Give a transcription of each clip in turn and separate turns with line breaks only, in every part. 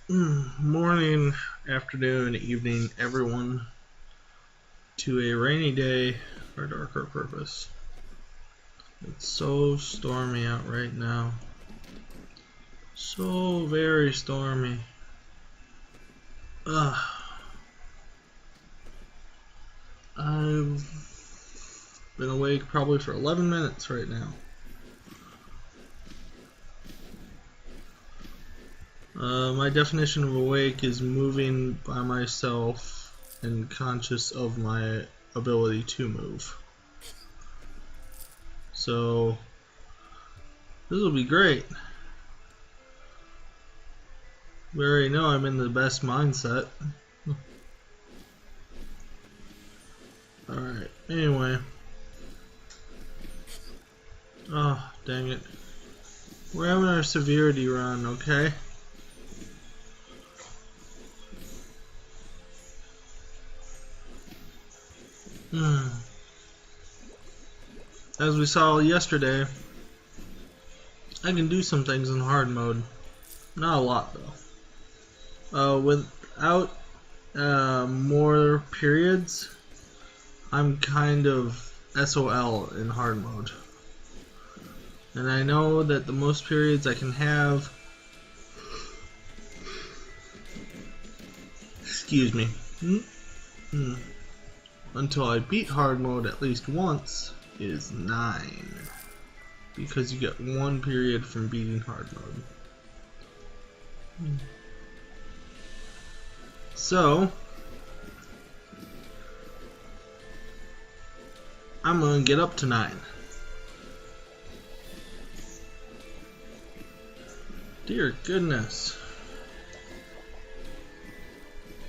Morning, afternoon, evening, everyone, to a rainy day for darker purpose. It's so stormy out right now. So very stormy. Ugh. I've been awake probably for 11 minutes right now. My definition of awake is moving by myself and conscious of my ability to move. So, this will be great. We already know I'm in the best mindset. Alright, anyway. Oh, dang it. We're having our Severity Run, okay? As we saw yesterday, I can do some things in hard mode. Not a lot, though. Without more periods, I'm kind of SOL in hard mode. And I know that the most periods I can have, excuse me, until I beat hard mode at least once, is 9. Because you get 1 period from beating hard mode. So, I'm gonna get up to 9. Dear goodness.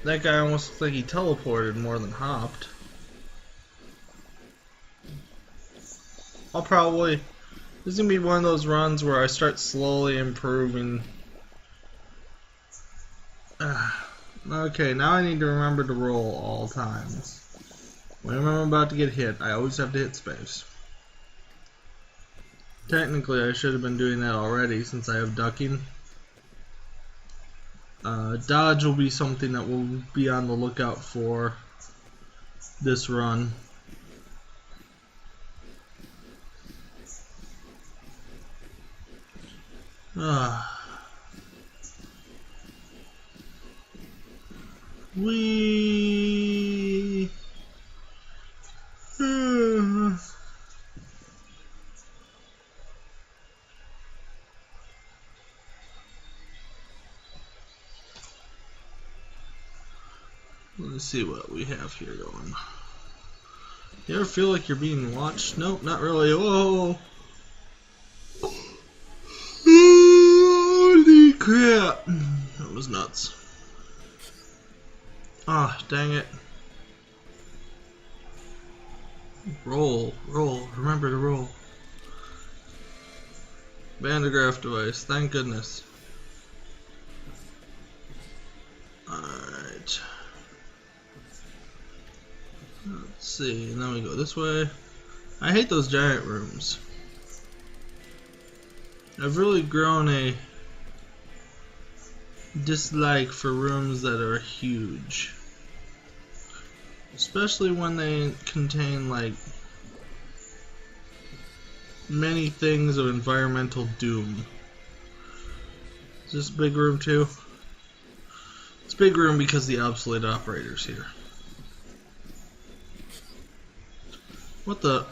That guy almost looked like he teleported more than hopped. This is gonna be one of those runs where I start slowly improving. Okay, now I need to remember to roll all times. Whenever I'm about to get hit, I always have to hit space. Technically, I should have been doing that already since I have ducking. Dodge will be something that we'll be on the lookout for this run. Wee. Let's see what we have here going. You ever feel like you're being watched? Nope, not really. Whoa! Holy crap! That was nuts. Ah, dang it. Roll, remember to roll. Bandograph device, thank goodness. Alright. Let's see, and then we go this way. I hate those giant rooms. I've really grown a dislike for rooms that are huge. Especially when they contain like many things of environmental doom. Is this a big room too? It's a big room because the obsolete operator's here. What the?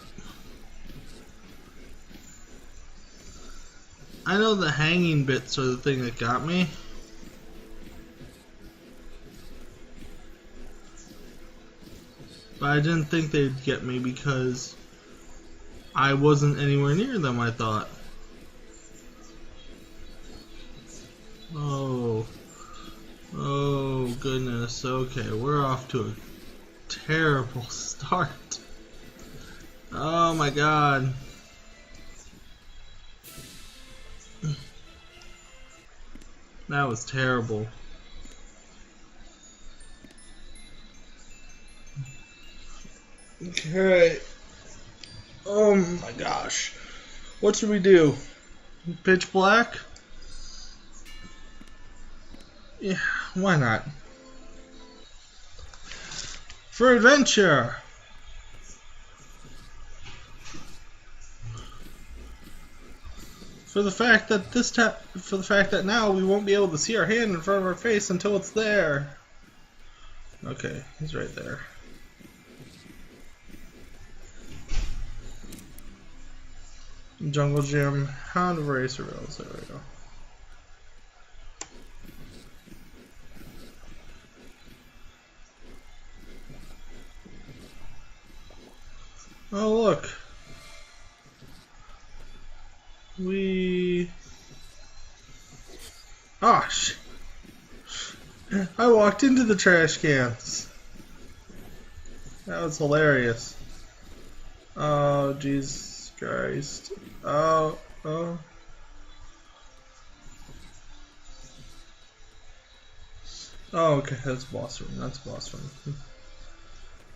I know the hanging bits are the thing that got me. But I didn't think they'd get me because I wasn't anywhere near them, I thought. Oh goodness, okay, we're off to a terrible start. Oh my god. That was terrible. Okay. Oh my gosh. What should we do? Pitch black? Yeah, why not? For adventure! For the fact that now we won't be able to see our hand in front of our face until it's there. Okay, he's right there. Jungle Gym, Hound of Racer Rails, there we go. Oh look. Gosh. I walked into the trash cans. That was hilarious. Oh, Jesus Christ. Oh. Oh, okay, that's boss room. That's boss room.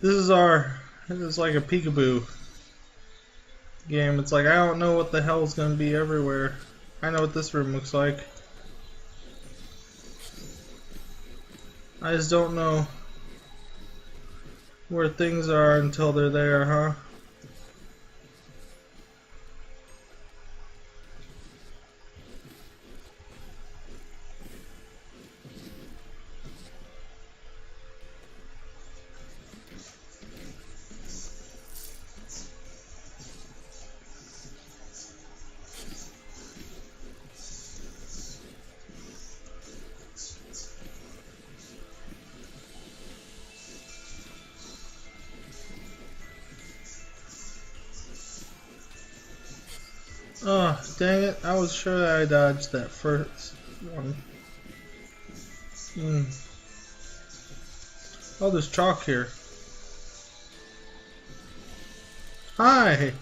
This is like a peekaboo game. It's like, I don't know what the hell is going to be everywhere. I know what this room looks like. I just don't know where things are until they're there, huh? Oh, dang it. I was sure that I dodged that first one. Oh, there's chalk here. Hi!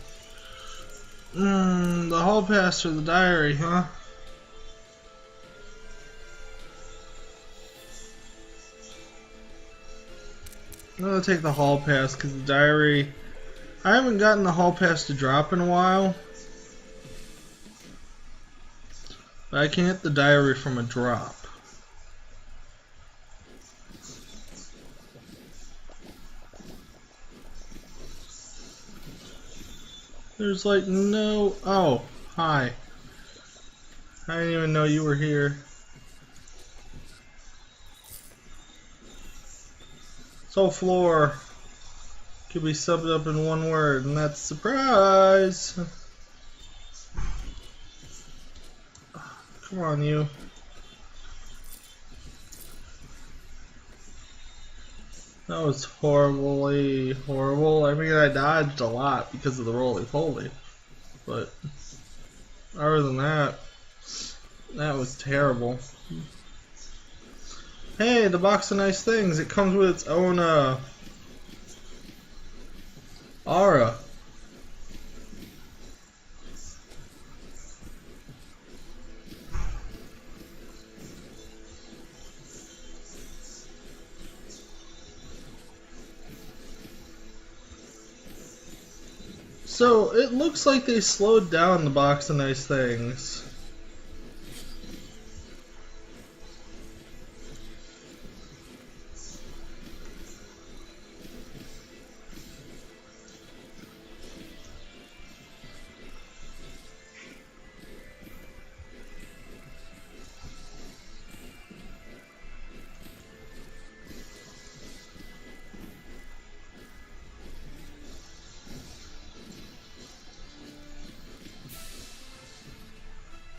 The hall pass or the diary, huh? I'm gonna take the hall pass because the diary... I haven't gotten the hall pass to drop in a while. But I can get the diary from a drop. There's like no... Oh, hi. I didn't even know you were here. Soul floor could be summed up in one word, and that's surprise. Come on, you. That was horribly horrible. I mean, I dodged a lot because of the roly-poly. But other than that, that was terrible. Hey, the box of nice things. It comes with its own aura. So, it looks like they slowed down the box of nice things.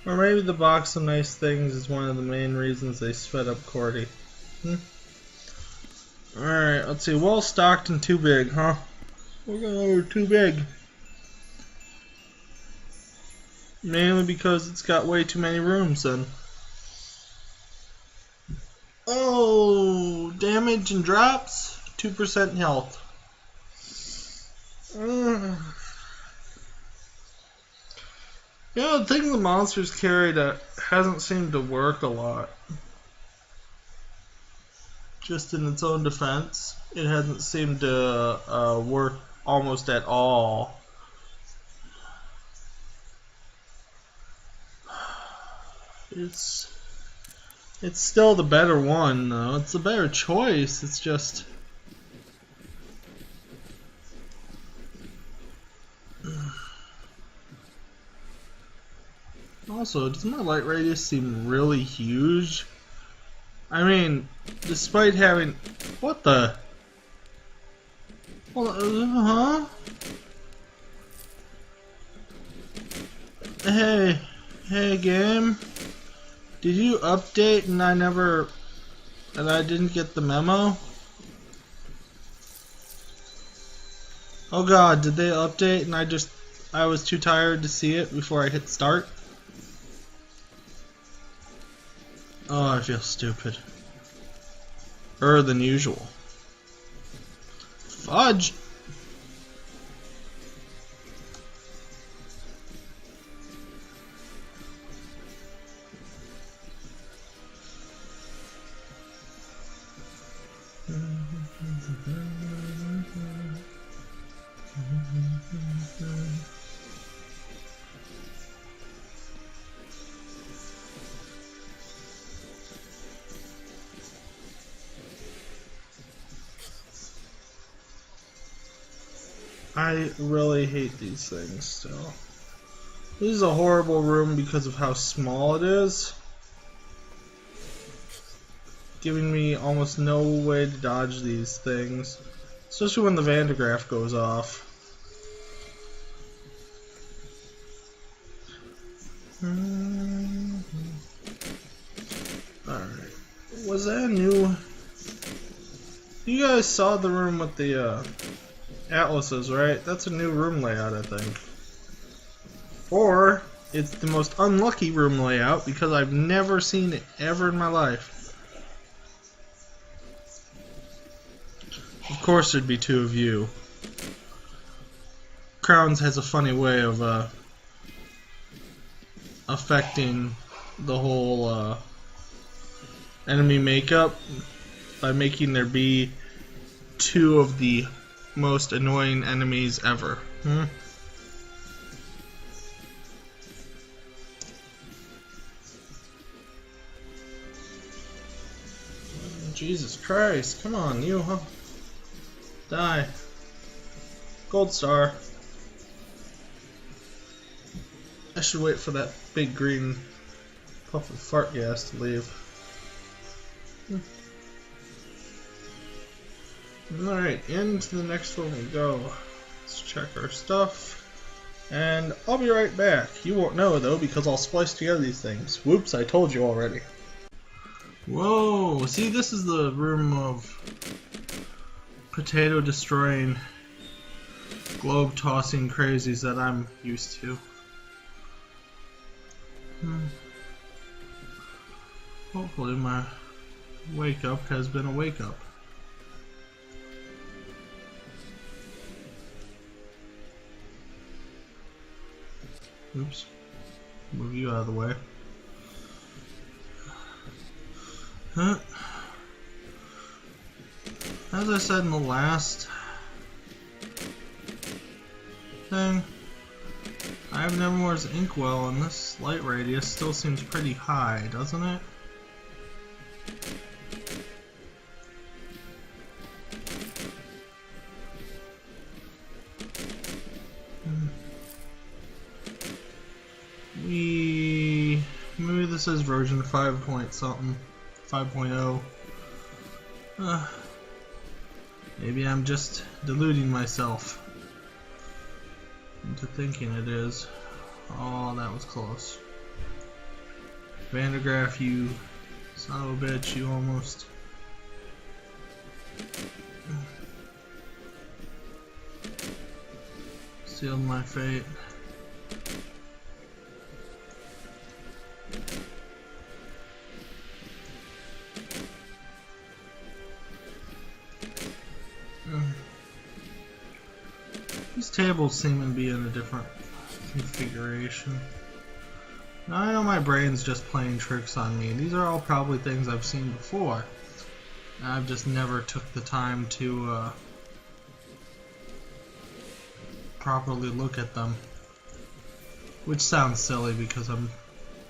Or maybe the box of nice things is one of the main reasons they sped up Cordy. Alright, let's see. Well stocked and too big, huh? We're gonna order too big. Mainly because it's got way too many rooms then. Oh, damage and drops, 2% health. Yeah, the thing the monsters carry that hasn't seemed to work a lot. Just in its own defense, it hasn't seemed to work almost at all. It's It's still the better one, though. It's the better choice. It's just... Also, does my light radius seem really huge? I mean, despite having... What the... Well, huh? Hey game. Did you update and I didn't get the memo? Oh god, did they update and I was too tired to see it before I hit start? Oh, I feel stupid. Than usual. Fudge! I really hate these things still. This is a horrible room because of how small it is. Giving me almost no way to dodge these things. Especially when the Van de Graaff goes off. Alright. Was that a new... You guys saw the room with the atlases, right? That's a new room layout, I think. Or it's the most unlucky room layout because I've never seen it ever in my life. Of course there'd be two of you. Crowns has a funny way of affecting the whole enemy makeup by making there be two of the most annoying enemies ever. Jesus Christ, come on, you, huh? Die. Gold star. I should wait for that big green puff of fart gas to leave. Alright, into the next one we go. Let's check our stuff. And I'll be right back. You won't know though because I'll splice together these things. Whoops, I told you already. Whoa, see, this is the room of potato destroying, globe tossing crazies that I'm used to. Hopefully my wake up has been a wake up. Oops. Move you out of the way. As I said in the last thing, I have Nevermore's inkwell, and this light radius still seems pretty high, doesn't it? Maybe this is version 5 point something, 5.0. Maybe I'm just deluding myself into thinking it is. Oh, that was close. Van de Graaff, you son of a bitch, you almost... sealed my fate. These tables seem to be in a different configuration. Now I know my brain's just playing tricks on me. These are all probably things I've seen before. I've just never took the time to properly look at them. Which sounds silly because I'm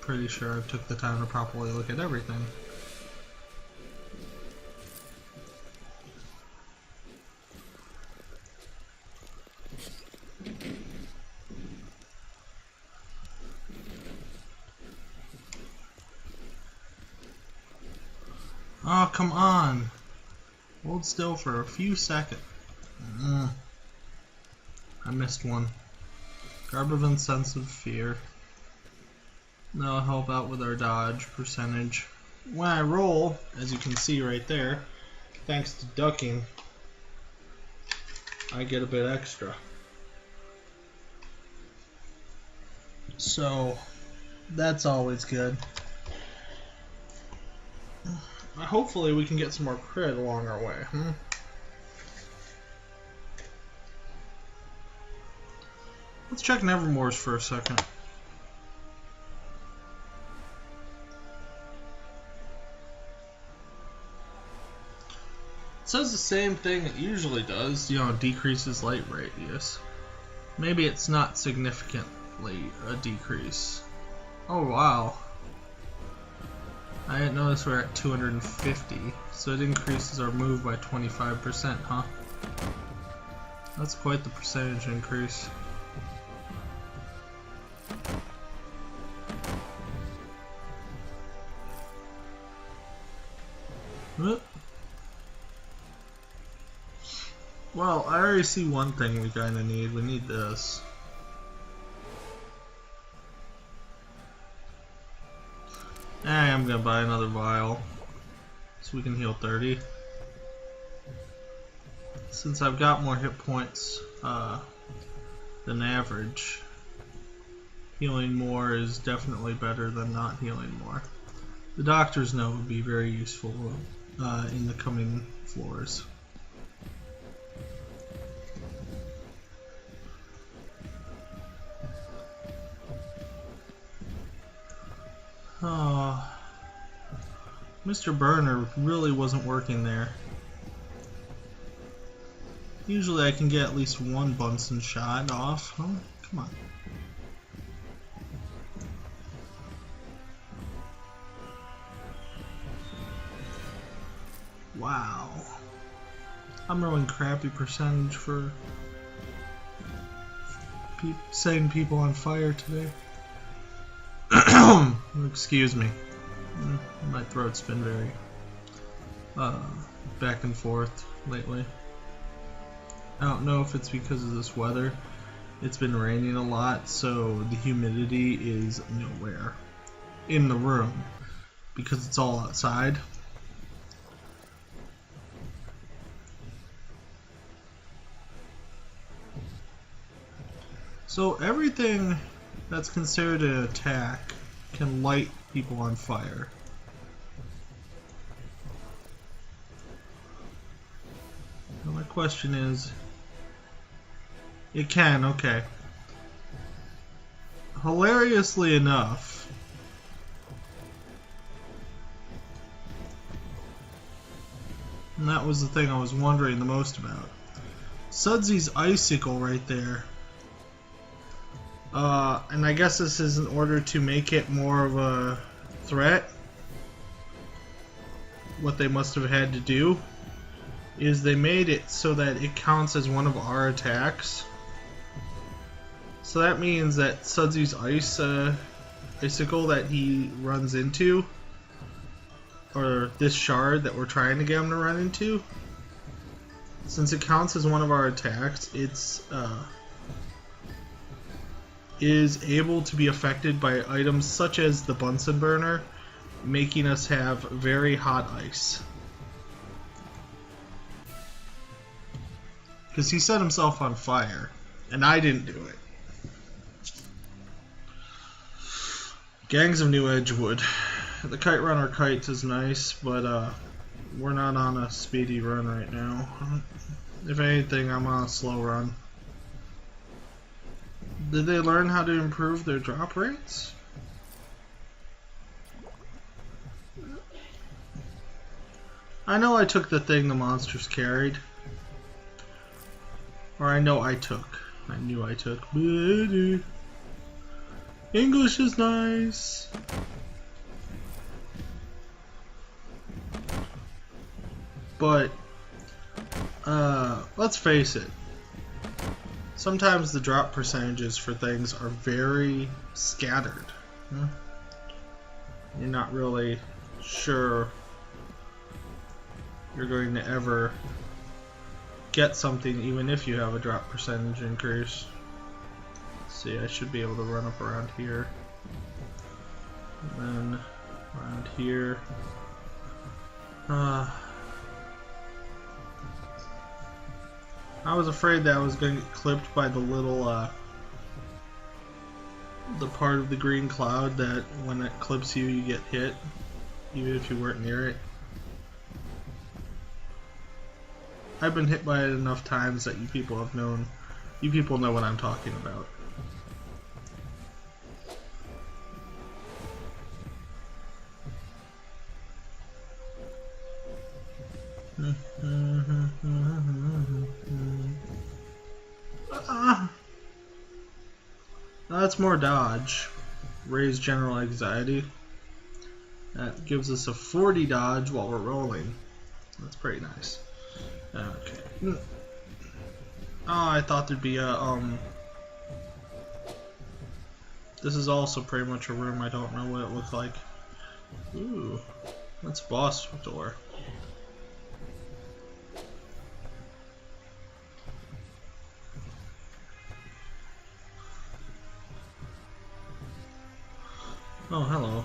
pretty sure I took the time to properly look at everything. Oh, come on. Hold still for a few seconds. I missed one. Garb of Insensitive Fear. That'll help out with our dodge percentage. When I roll, as you can see right there, thanks to ducking, I get a bit extra. So, that's always good. Hopefully we can get some more crit along our way. Let's check Nevermore's for a second. It says the same thing it usually does, you know, decreases light radius. Maybe it's not significantly a decrease. Oh wow. I didn't notice we're at 250, so it increases our move by 25%, huh? That's quite the percentage increase. Whoop. Well, I already see one thing we kinda need. We need this. I am gonna buy another vial so we can heal 30. Since I've got more hit points than average, healing more is definitely better than not healing more. The doctor's note would be very useful in the coming floors. Oh, Mr. Burner really wasn't working there. Usually I can get at least one Bunsen shot off. Huh? Come on. Wow. I'm rolling crappy percentage for setting people on fire today. Excuse me. My throat's been very back and forth lately. I don't know if it's because of this weather. It's been raining a lot, so the humidity is nowhere in the room because it's all outside. So everything that's considered an attack can light people on fire. Now my question is, it can, okay. Hilariously enough, and that was the thing I was wondering the most about. Sudsy's icicle right there. And I guess this is in order to make it more of a threat. What they must have had to do is they made it so that it counts as one of our attacks. So that means that Sudsy's icicle that he runs into, or this shard that we're trying to get him to run into, since it counts as one of our attacks, it's is able to be affected by items such as the Bunsen burner, making us have very hot ice. Because he set himself on fire, and I didn't do it. Gangs of New Edgewood. The Kite Runner Kites is nice, but we're not on a speedy run right now. If anything, I'm on a slow run. Did they learn how to improve their drop rates? I know I took the thing the monsters carried. Or I know I took. I knew I took. English is nice. But, let's face it. Sometimes the drop percentages for things are very scattered. You're not really sure you're going to ever get something even if you have a drop percentage increase. Let's see, I should be able to run up around here. And then around here. I was afraid that I was going to get clipped by the little, the part of the green cloud that when it clips you, you get hit, even if you weren't near it. I've been hit by it enough times that you people know what I'm talking about. That's more dodge. Raise general anxiety. That gives us a 40 dodge while we're rolling. That's pretty nice. Okay. Oh, I thought there'd be a, this is also pretty much a room. I don't know what it looks like. Ooh, that's a boss door. Oh, hello.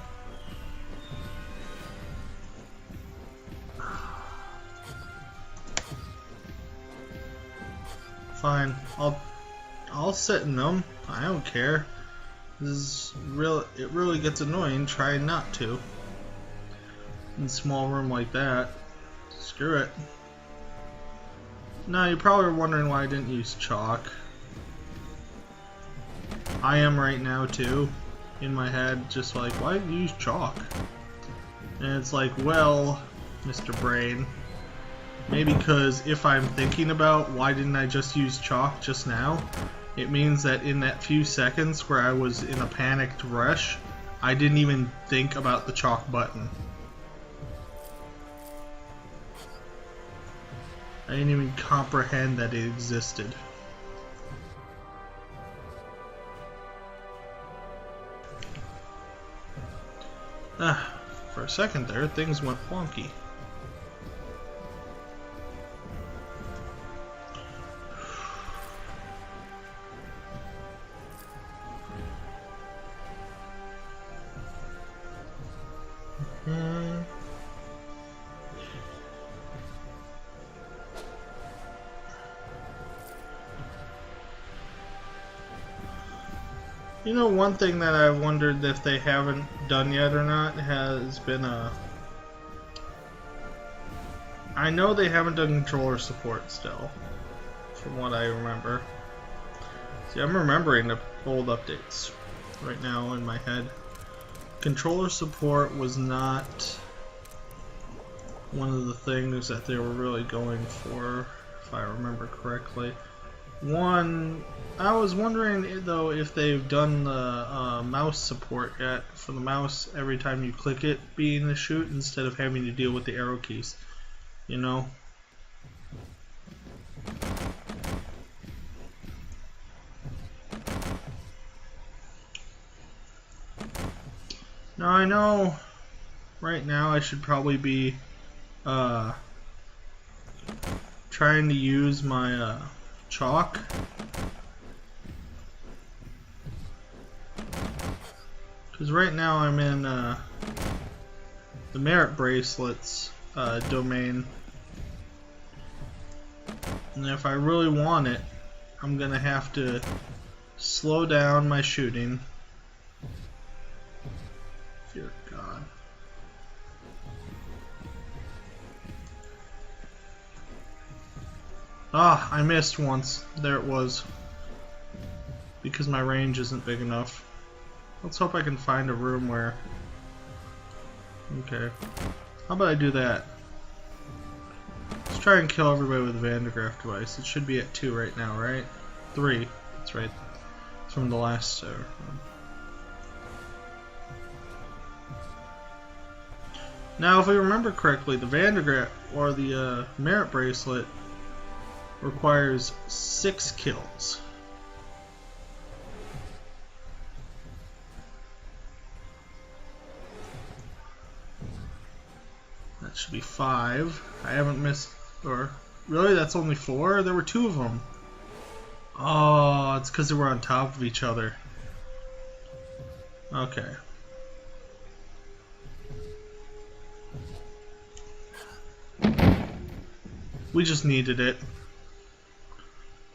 Fine, I'll sit in them. I don't care. This is it really gets annoying trying not to. In a small room like that. Screw it. Now you're probably wondering why I didn't use chalk. I am right now too. In my head, just like, why didn't you use chalk? And it's like, well, Mr. Brain, maybe because if I'm thinking about why didn't I just use chalk just now, it means that in that few seconds where I was in a panicked rush, I didn't even think about the chalk button. I didn't even comprehend that it existed. For a second there, things went wonky. You know, one thing that I've wondered if they haven't done yet or not has been I know they haven't done controller support still, from what I remember. See, I'm remembering the old updates right now in my head. Controller support was not one of the things that they were really going for, if I remember correctly. One, I was wondering though if they've done the mouse support yet for the mouse every time you click it being a shoot instead of having to deal with the arrow keys, you know? Now I know right now I should probably be trying to use my chalk. Because right now I'm in the merit bracelets domain. And if I really want it, I'm gonna have to slow down my shooting. Dear God. Ah, I missed once. There it was. Because my range isn't big enough. Let's hope I can find a room where... Okay. How about I do that? Let's try and kill everybody with the Vandergraaf device. It should be at 2 right now, right? 3. That's right. It's from the last Now, if we remember correctly, the Vandergrat or the Merit Bracelet requires 6 kills. That should be 5. I haven't missed, or really, that's only 4? There were 2 of them. Oh, it's because they were on top of each other. Okay. We just needed it.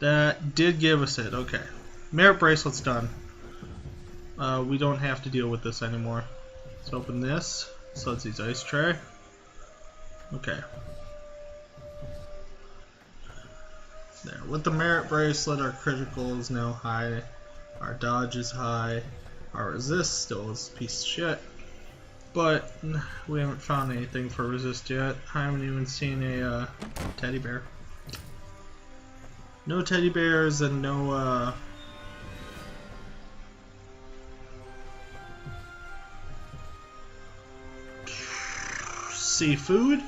That did give us it. Okay. Merit Bracelet's done. We don't have to deal with this anymore. Let's open this. So it's these ice tray. Okay. There. With the Merit Bracelet, our critical is now high. Our dodge is high. Our resist still is a piece of shit. But we haven't found anything for resist yet. I haven't even seen a teddy bear. No teddy bears and no seafood.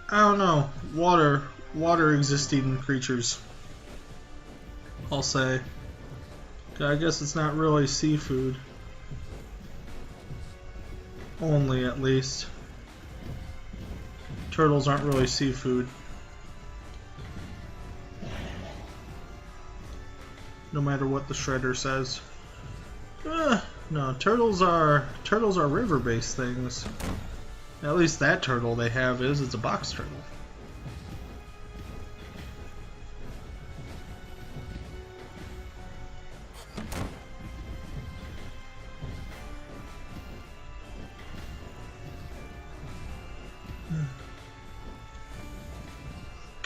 I don't know. Water existing creatures. I'll say. I guess it's not really seafood. Only, at least. Turtles aren't really seafood. No matter what the shredder says. No, turtles are river-based things. At least that turtle they have it's a box turtle.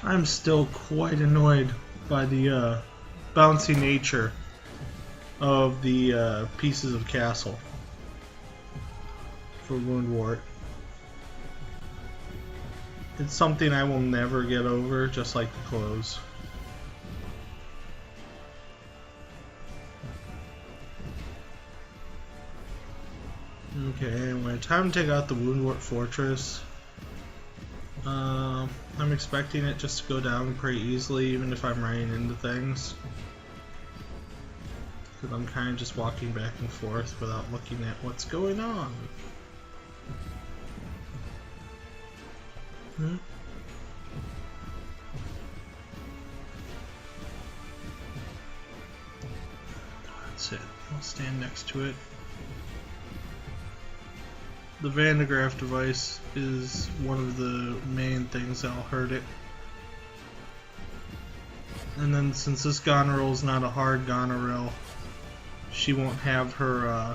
I'm still quite annoyed by the bouncy nature of the pieces of castle for Woundwort. It's something I will never get over, just like the clothes. Okay, anyway, time to take out the Woundwort Fortress. I'm expecting it just to go down pretty easily, even if I'm running into things. Because I'm kind of just walking back and forth without looking at what's going on. That's it. I'll stand next to it. The Vandegraaff device is one of the main things that'll hurt it. And then since this Goneril is not a hard Goneril, she won't have her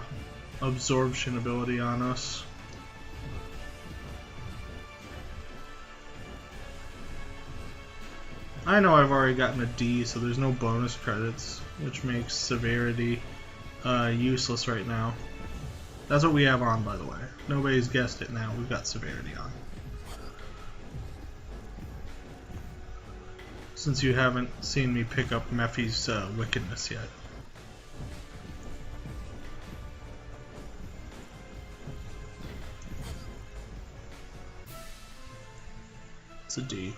absorption ability on us. I know I've already gotten a D, so there's no bonus credits, which makes Severity useless right now. That's what we have on, by the way. Nobody's guessed it now. We've got Severity on. Since you haven't seen me pick up Mephi's wickedness yet. It's a D.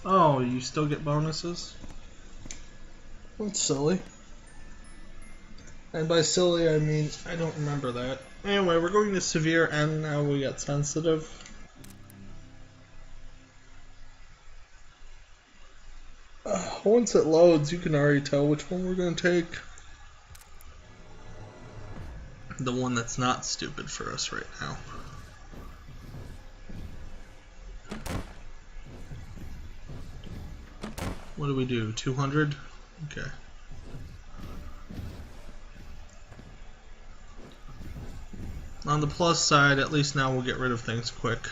Oh, you still get bonuses? That's silly. And by silly, I mean I don't remember that. Anyway, we're going to severe and now we got sensitive. Once it loads, you can already tell which one we're going to take. The one that's not stupid for us right now. What do we do? 200? Okay. On the plus side, at least now we'll get rid of things quick.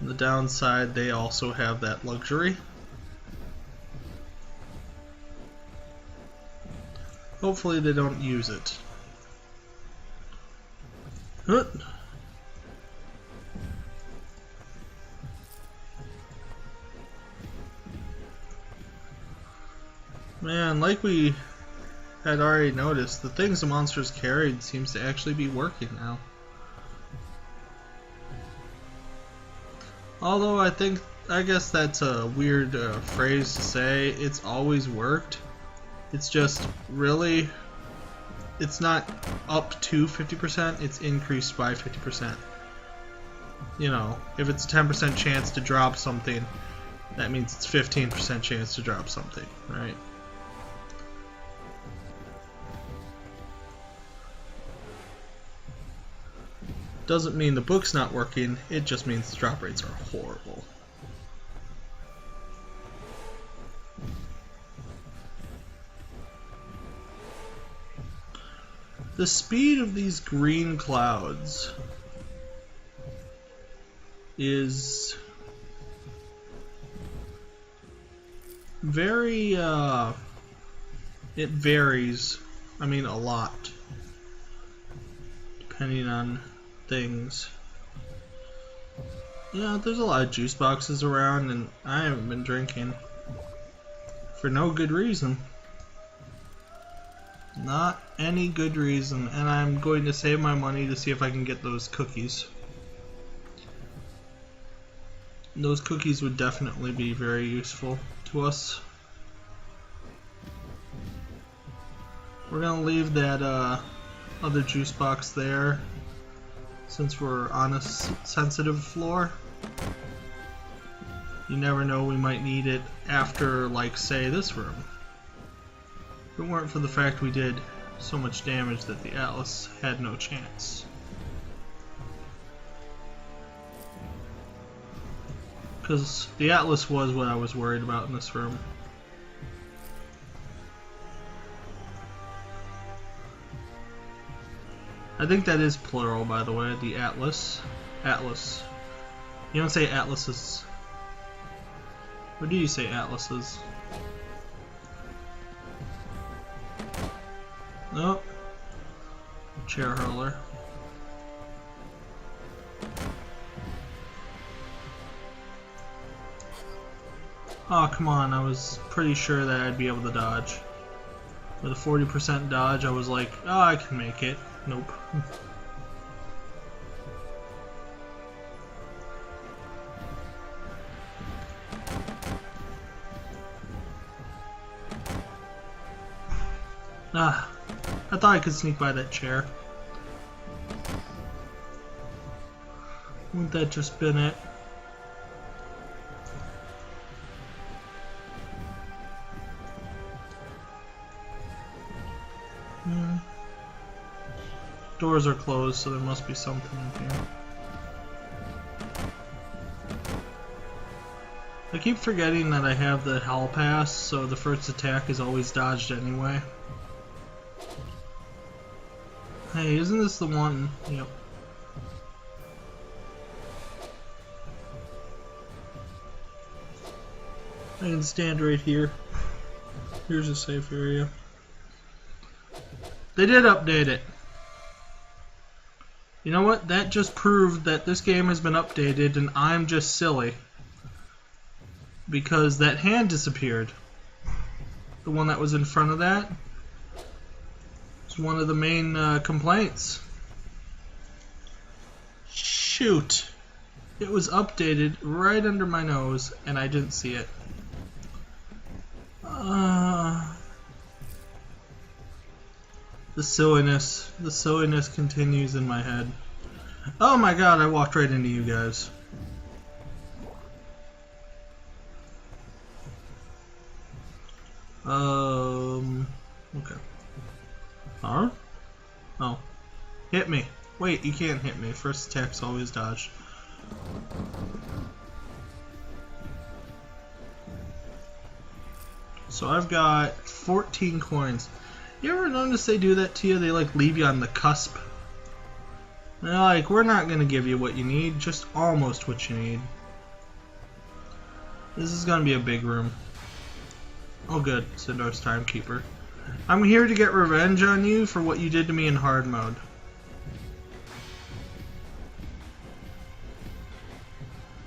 On the downside, they also have that luxury. Hopefully they don't use it. Man, like we had already noticed, the things the monsters carried seems to actually be working now. Although I guess that's a weird phrase to say. It's always worked. It's just really, it's not up to 50%, it's increased by 50%. You know, if it's a 10% chance to drop something, that means it's 15% chance to drop something, right? Doesn't mean the book's not working, it just means the drop rates are horrible. The speed of these green clouds is very, it varies, I mean a lot, depending on things. Yeah, there's a lot of juice boxes around and I haven't been drinking for no good reason. Not any good reason, and I'm going to save my money to see if I can get those cookies. Those cookies would definitely be very useful to us. We're gonna leave that other juice box there since we're on a sensitive floor. You never know, we might need it after, like, say, this room. If it weren't for the fact we did so much damage that the Atlas had no chance. Because the Atlas was what I was worried about in this room. I think that is plural, by the way, the Atlas. Atlas. You don't say Atlases. Or do you say Atlases? Nope. Chair hurler. Oh, come on, I was pretty sure that I'd be able to dodge. With a 40% dodge, I was like, oh, I can make it. Nope. Ah, I thought I could sneak by that chair. Wouldn't that just been it? Doors are closed, so there must be something in here. I keep forgetting that I have the Hall Pass, so the first attack is always dodged anyway. Hey, isn't this the one? Yep. I can stand right here. Here's a safe area. They did update it. You know what? That just proved that this game has been updated and I'm just silly. Because that hand disappeared. The one that was in front of that. It's one of the main complaints. Shoot. It was updated right under my nose and I didn't see it. The silliness continues in my head. Oh my god, I walked right into you guys. Okay. Huh? Oh. Hit me. Wait, you can't hit me. First attack's always dodged. So I've got 14 coins. You ever notice they do that to you? They like leave you on the cusp. They're like, we're not gonna give you what you need, just almost what you need. This is gonna be a big room. Oh good, Sindar's Timekeeper. I'm here to get revenge on you for what you did to me in hard mode.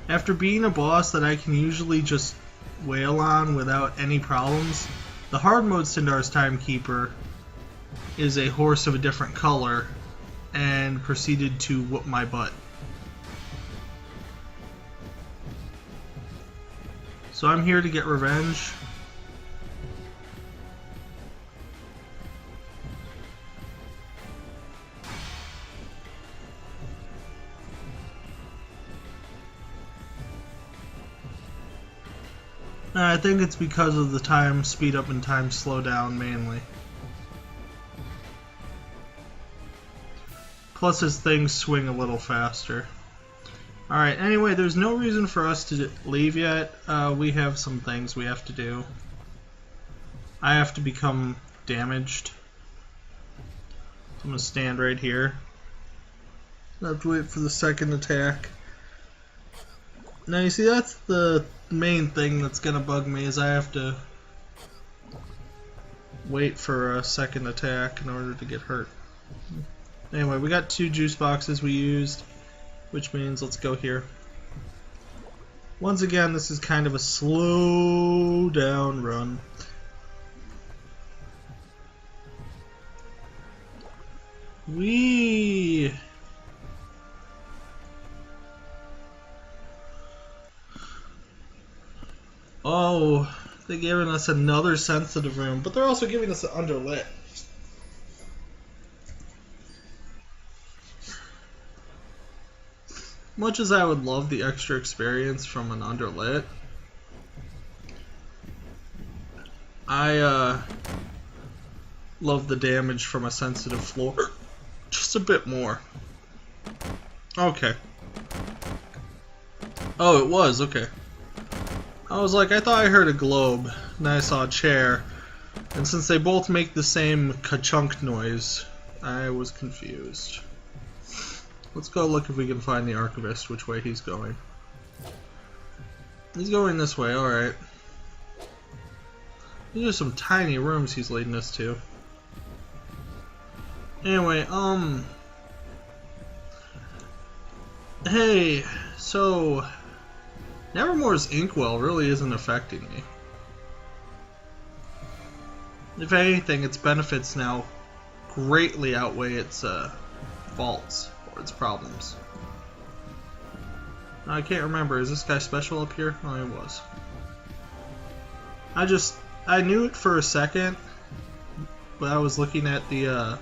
After being a boss that I can usually just wail on without any problems, the hard mode Sindar's Timekeeper is a horse of a different color and proceeded to whoop my butt. So I'm here to get revenge. I think it's because of the time speed up and time slow down mainly. Plus his things swing a little faster. Alright, anyway, there's no reason for us to leave yet. We have some things we have to do. I have to become damaged. I'm gonna stand right here. I have to wait for the second attack. Now you see, that's the main thing that's gonna bug me, is I have to wait for a second attack in order to get hurt. Anyway, we got 2 juice boxes we used, which means let's go here. Once again, this is kind of a slow down run. Whee! Oh, they're giving us another sensitive room, but they're also giving us an underlit. Much as I would love the extra experience from an underlit, I love the damage from a sensitive floor just a bit more. Okay. Oh, it was, okay. I was like, I thought I heard a globe, and then I saw a chair, and since they both make the same ka-chunk noise, I was confused. Let's go look if we can find the archivist, which way he's going. He's going this way, alright. These are some tiny rooms he's leading us to. Anyway, hey, so Nevermore's inkwell really isn't affecting me. If anything, its benefits now greatly outweigh its faults or its problems. Now, I can't remember, is this guy special up here? Oh, he was. I knew it for a second, but I was looking at the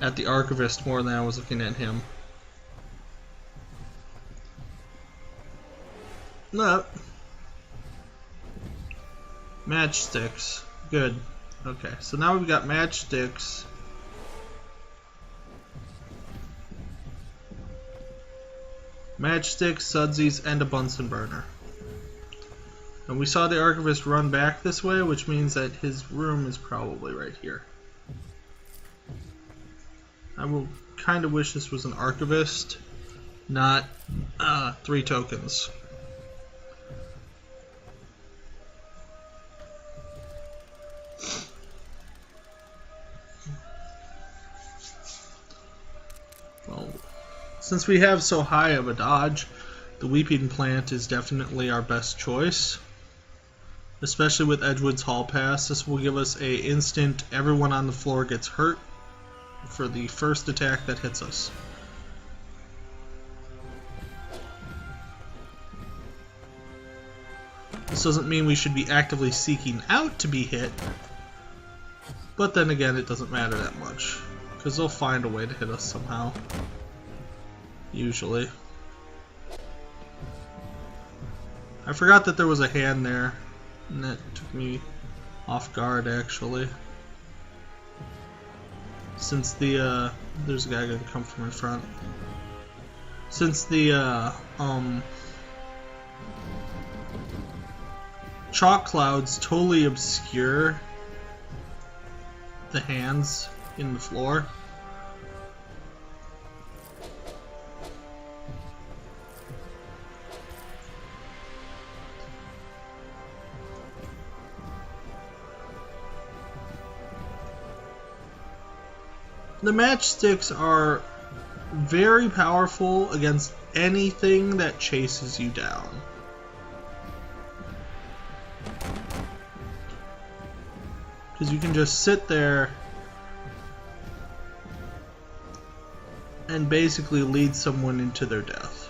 archivist more than I was looking at him. No. Matchsticks. Good. Okay, so now we've got matchsticks. Matchsticks, sudsies, and a Bunsen burner. And we saw the archivist run back this way, which means that his room is probably right here. I will kind of wish this was an archivist, not 3 tokens. Well, since we have so high of a dodge, the Weeping Plant is definitely our best choice. Especially with Edgewood's Hall Pass, this will give us a instant everyone on the floor gets hurt for the first attack that hits us. This doesn't mean we should be actively seeking out to be hit, but then again, it doesn't matter that much, because they'll find a way to hit us somehow. Usually. I forgot that there was a hand there, and that took me off guard actually. Since the there's a guy gonna come from in front. Since the chalk clouds totally obscure the hands in the floor. The matchsticks are very powerful against anything that chases you down. because you can just sit there and basically lead someone into their death.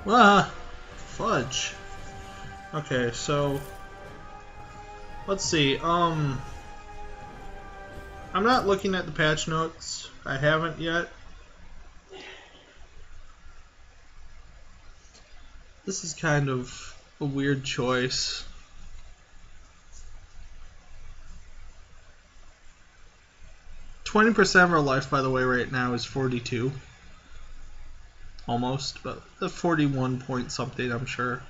Ah, fudge. Okay, so let's see. I'm not looking at the patch notes. I haven't yet. This is kind of a weird choice. %20 of our life, by the way, right now is 42. Almost, but the 41 point something, I'm sure.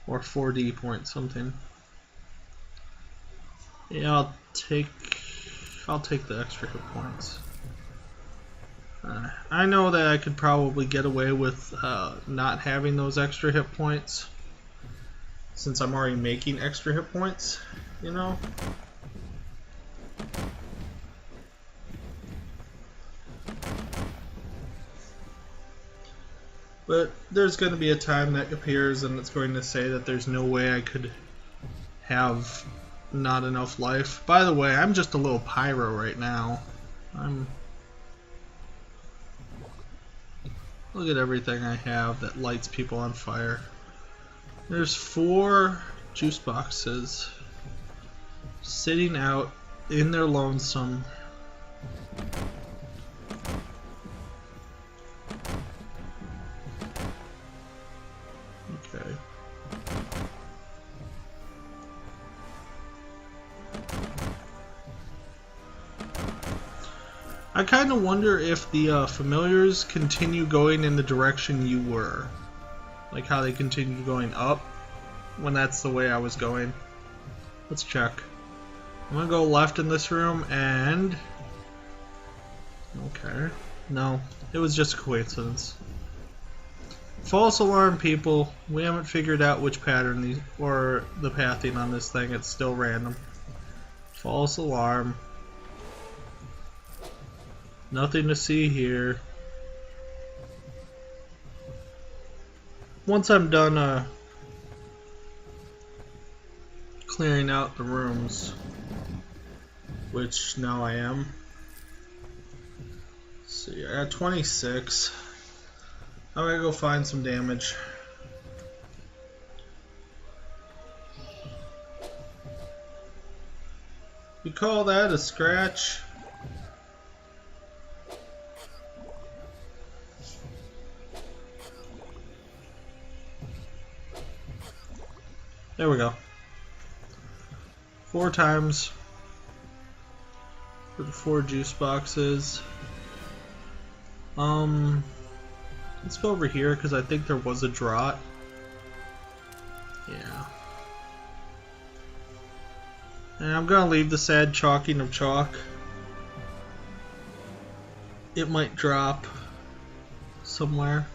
Or 40 point something. Yeah, I'll take the extra hit points. I know that I could probably get away with not having those extra hit points, since I'm already making extra hit points, you know? But there's going to be a time that appears and it's going to say that there's no way I could have not enough life. By the way, I'm just a little pyro right now. Look at everything I have that lights people on fire. There's 4 juice boxes sitting out in their lonesome. Okay. I kind of wonder if the familiars continue going in the direction you were. Like how they continue going up when that's the way I was going. Let's check. I'm gonna go left in this room and... Okay. No, it was just a coincidence. False alarm, people. We haven't figured out which pattern these, or the pathing on this thing. It's still random. False alarm. Nothing to see here. Once I'm done clearing out the rooms, which now I am. Let's see, I got 26. I'm gonna go find some damage. You call that a scratch? There we go. 4 times for the 4 juice boxes. Let's go over here because I think there was a draught. Yeah. And I'm gonna leave the sad chalking of chalk. It might drop somewhere.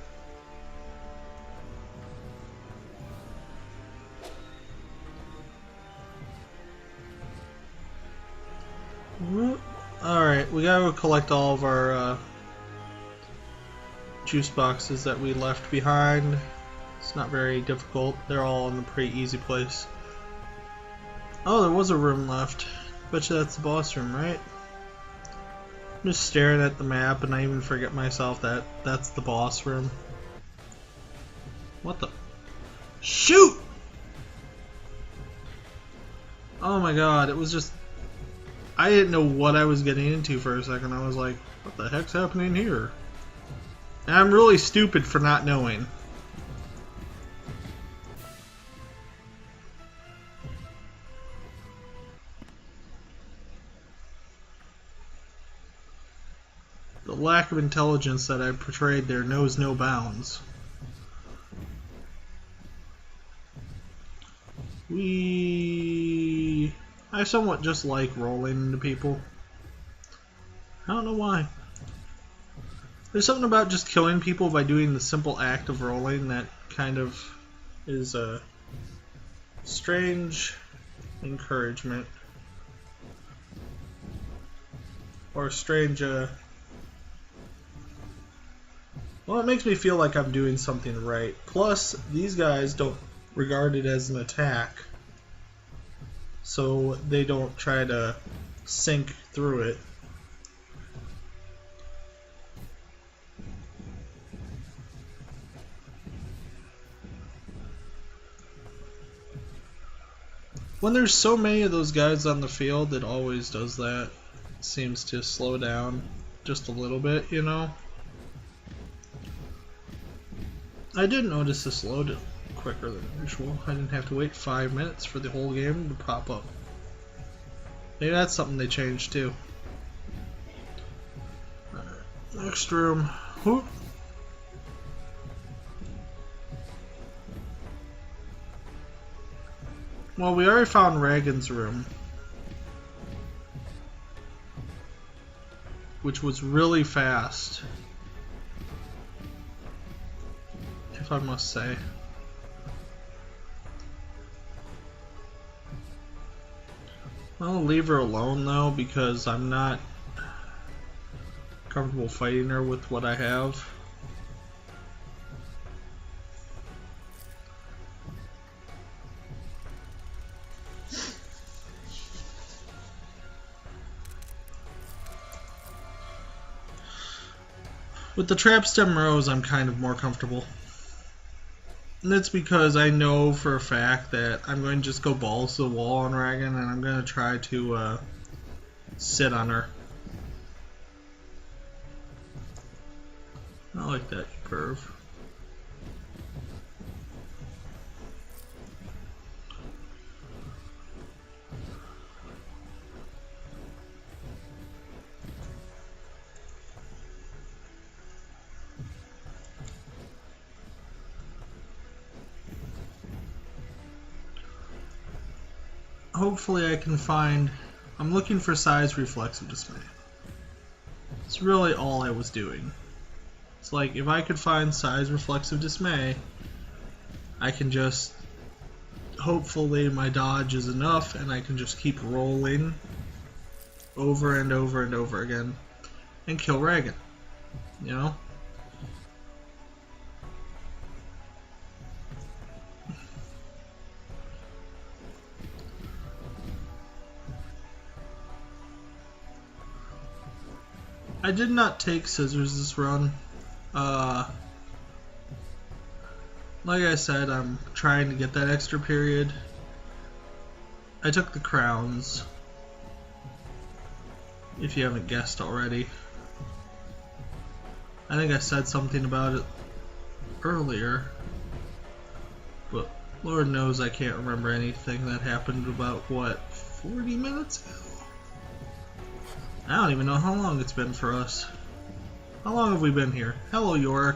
Alright, we gotta collect all of our juice boxes that we left behind. It's not very difficult. They're all in a pretty easy place. Oh, there was a room left. Bet you that's the boss room, right? I'm just staring at the map and I even forget myself that that's the boss room. What the? Shoot! Oh my god, it was just... I didn't know what I was getting into for a second. I was like, what the heck's happening here? And I'm really stupid for not knowing. The lack of intelligence that I portrayed there knows no bounds. I somewhat just like rolling into people. I don't know why. There's something about just killing people by doing the simple act of rolling that kind of is a strange encouragement. Or a strange, well, it makes me feel like I'm doing something right. Plus, these guys don't regarded as an attack, so they don't try to sink through it. When there's so many of those guys on the field, it always does that. It seems to slow down just a little bit, you know? I did notice this loaded quicker than usual. I didn't have to wait 5 minutes for the whole game to pop up. Maybe that's something they changed too. Alright, next room. Whoop. Well, we already found Reagan's room, which was really fast, if I must say. I'll leave her alone though, because I'm not comfortable fighting her with what I have. With the trap stem rose, I'm kind of more comfortable. And that's because I know for a fact that I'm going to just go balls to the wall on Reagan, and I'm going to try to sit on her. I like that curve. Hopefully I can find... I'm looking for size reflexive dismay. It's really all I was doing. It's like, if I could find size reflexive dismay, I can just... Hopefully my dodge is enough and I can just keep rolling over and over and over again and kill Reagan. You know? I did not take scissors this run. Like I said, I'm trying to get that extra period. I took the crowns, if you haven't guessed already. I think I said something about it earlier, but Lord knows I can't remember anything that happened about, what, 40 minutes ago? I don't even know how long it's been for us. How long have we been here? Hello, Yorick.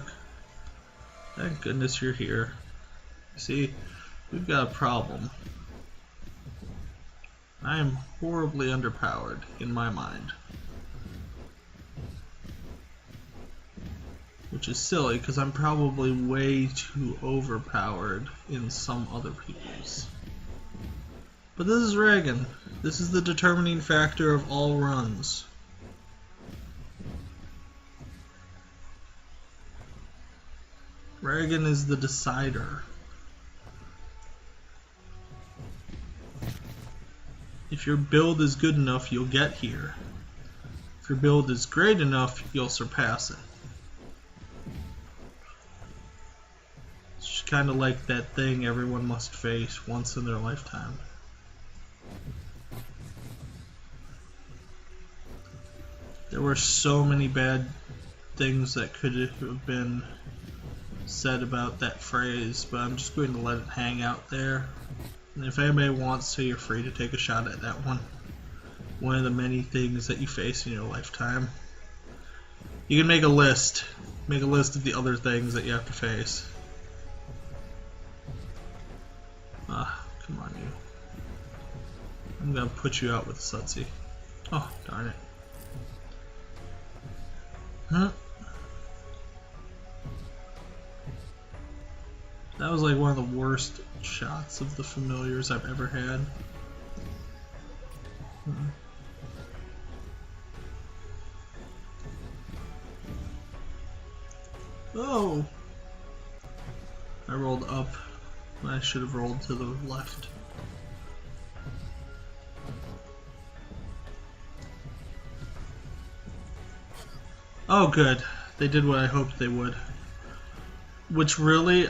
Thank goodness you're here. See, we've got a problem. I am horribly underpowered in my mind. Which is silly, because I'm probably way too overpowered in some other people's. But this is Reagan. This is the determining factor of all runs. Reagan is the decider. If your build is good enough, you'll get here. If your build is great enough, you'll surpass it. It's kind of like that thing everyone must face once in their lifetime. There were so many bad things that could have been said about that phrase, but I'm just going to let it hang out there. And if anybody wants to, you're free to take a shot at that one. One of the many things that you face in your lifetime. You can make a list. Make a list of the other things that you have to face. Ah, come on you. I'm gonna put you out with a Sutsi. Oh, darn it. Huh? That was like one of the worst shots of the familiars I've ever had. Oh! I rolled up. I should have rolled to the left. Oh good, they did what I hoped they would. Which really,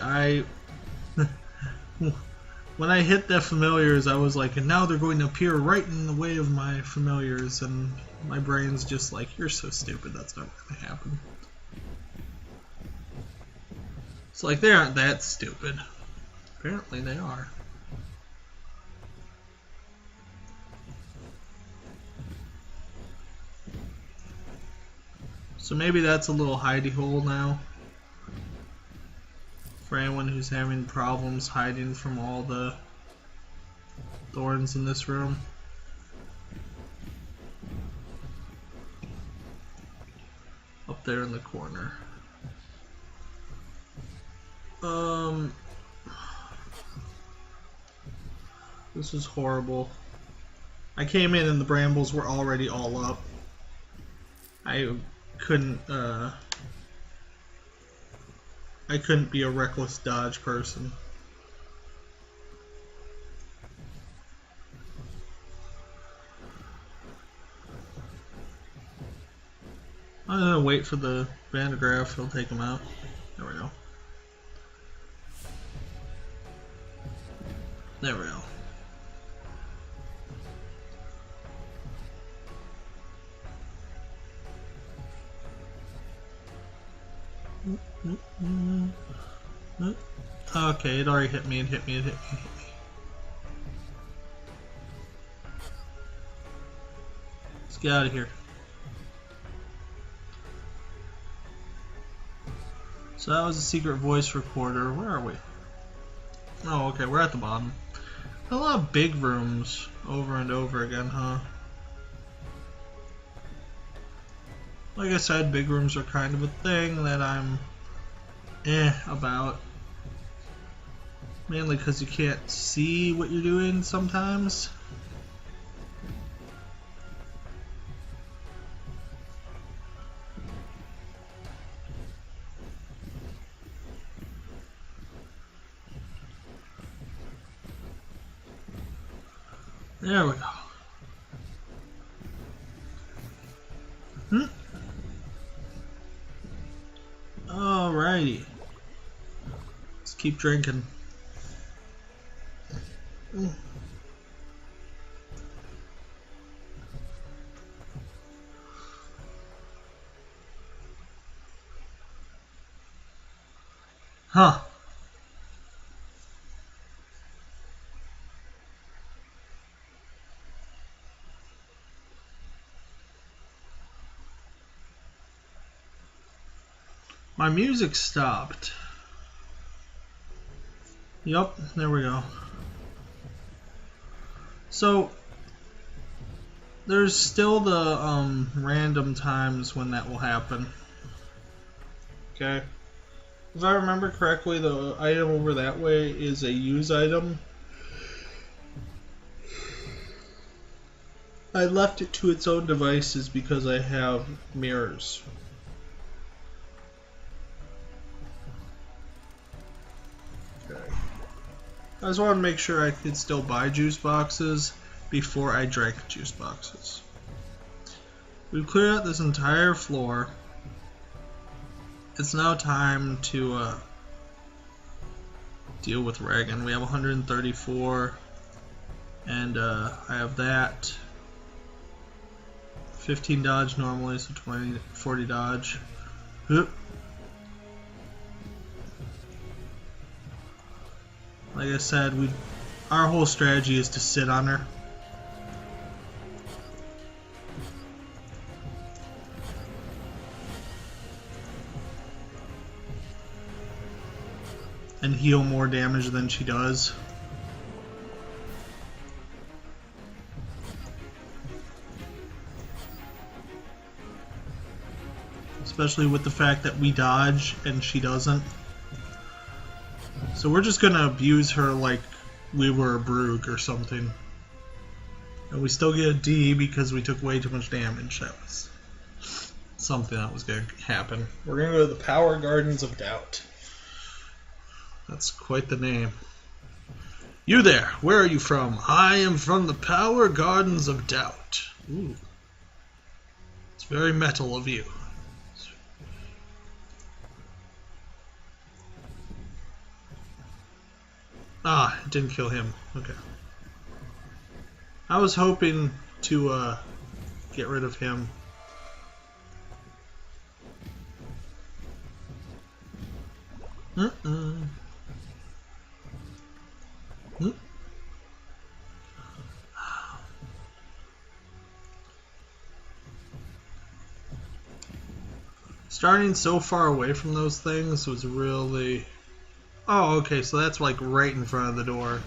when I hit the familiars, I was like, and now they're going to appear right in the way of my familiars, and my brain's just like, you're so stupid, that's not going to happen. It's like, they aren't that stupid. Apparently they are. So maybe that's a little hidey hole now. For anyone who's having problems hiding from all the thorns in this room. Up there in the corner. This is horrible. I came in and the brambles were already all up. I couldn't be a reckless dodge person. I'm gonna wait for the Vandegraaff, he'll take him out. There we go. There we go. Okay, it already hit me, Let's get out of here. So that was a secret voice recorder. Where are we? Oh, okay, we're at the bottom. A lot of big rooms over and over again, huh? Like I said, big rooms are kind of a thing that I'm about. Mainly because you can't see what you're doing sometimes. There we go. Alrighty. Let's keep drinking. Huh. My music stopped. Yup, there we go. So there's still the random times when that will happen. Okay. If I remember correctly, the item over that way is a use item. I left it to its own devices because I have mirrors. I just wanted to make sure I could still buy juice boxes before I drank juice boxes. We've cleared out this entire floor. It's now time to deal with Reagan. We have 134, and I have that. 15 dodge normally, so 40 dodge. Oop. Like I said, our whole strategy is to sit on her. And heal more damage than she does. Especially with the fact that we dodge and she doesn't. So we're just gonna abuse her like we were a Brug or something. And we still get a D because we took way too much damage. That was something that was gonna happen. We're gonna go to the Power Gardens of Doubt. That's quite the name. You there, where are you from? I am from the Power Gardens of Doubt. Ooh. It's very metal of you. Ah, it didn't kill him. Okay. I was hoping to get rid of him. Starting so far away from those things was really... Oh, okay, so that's like right in front of the door.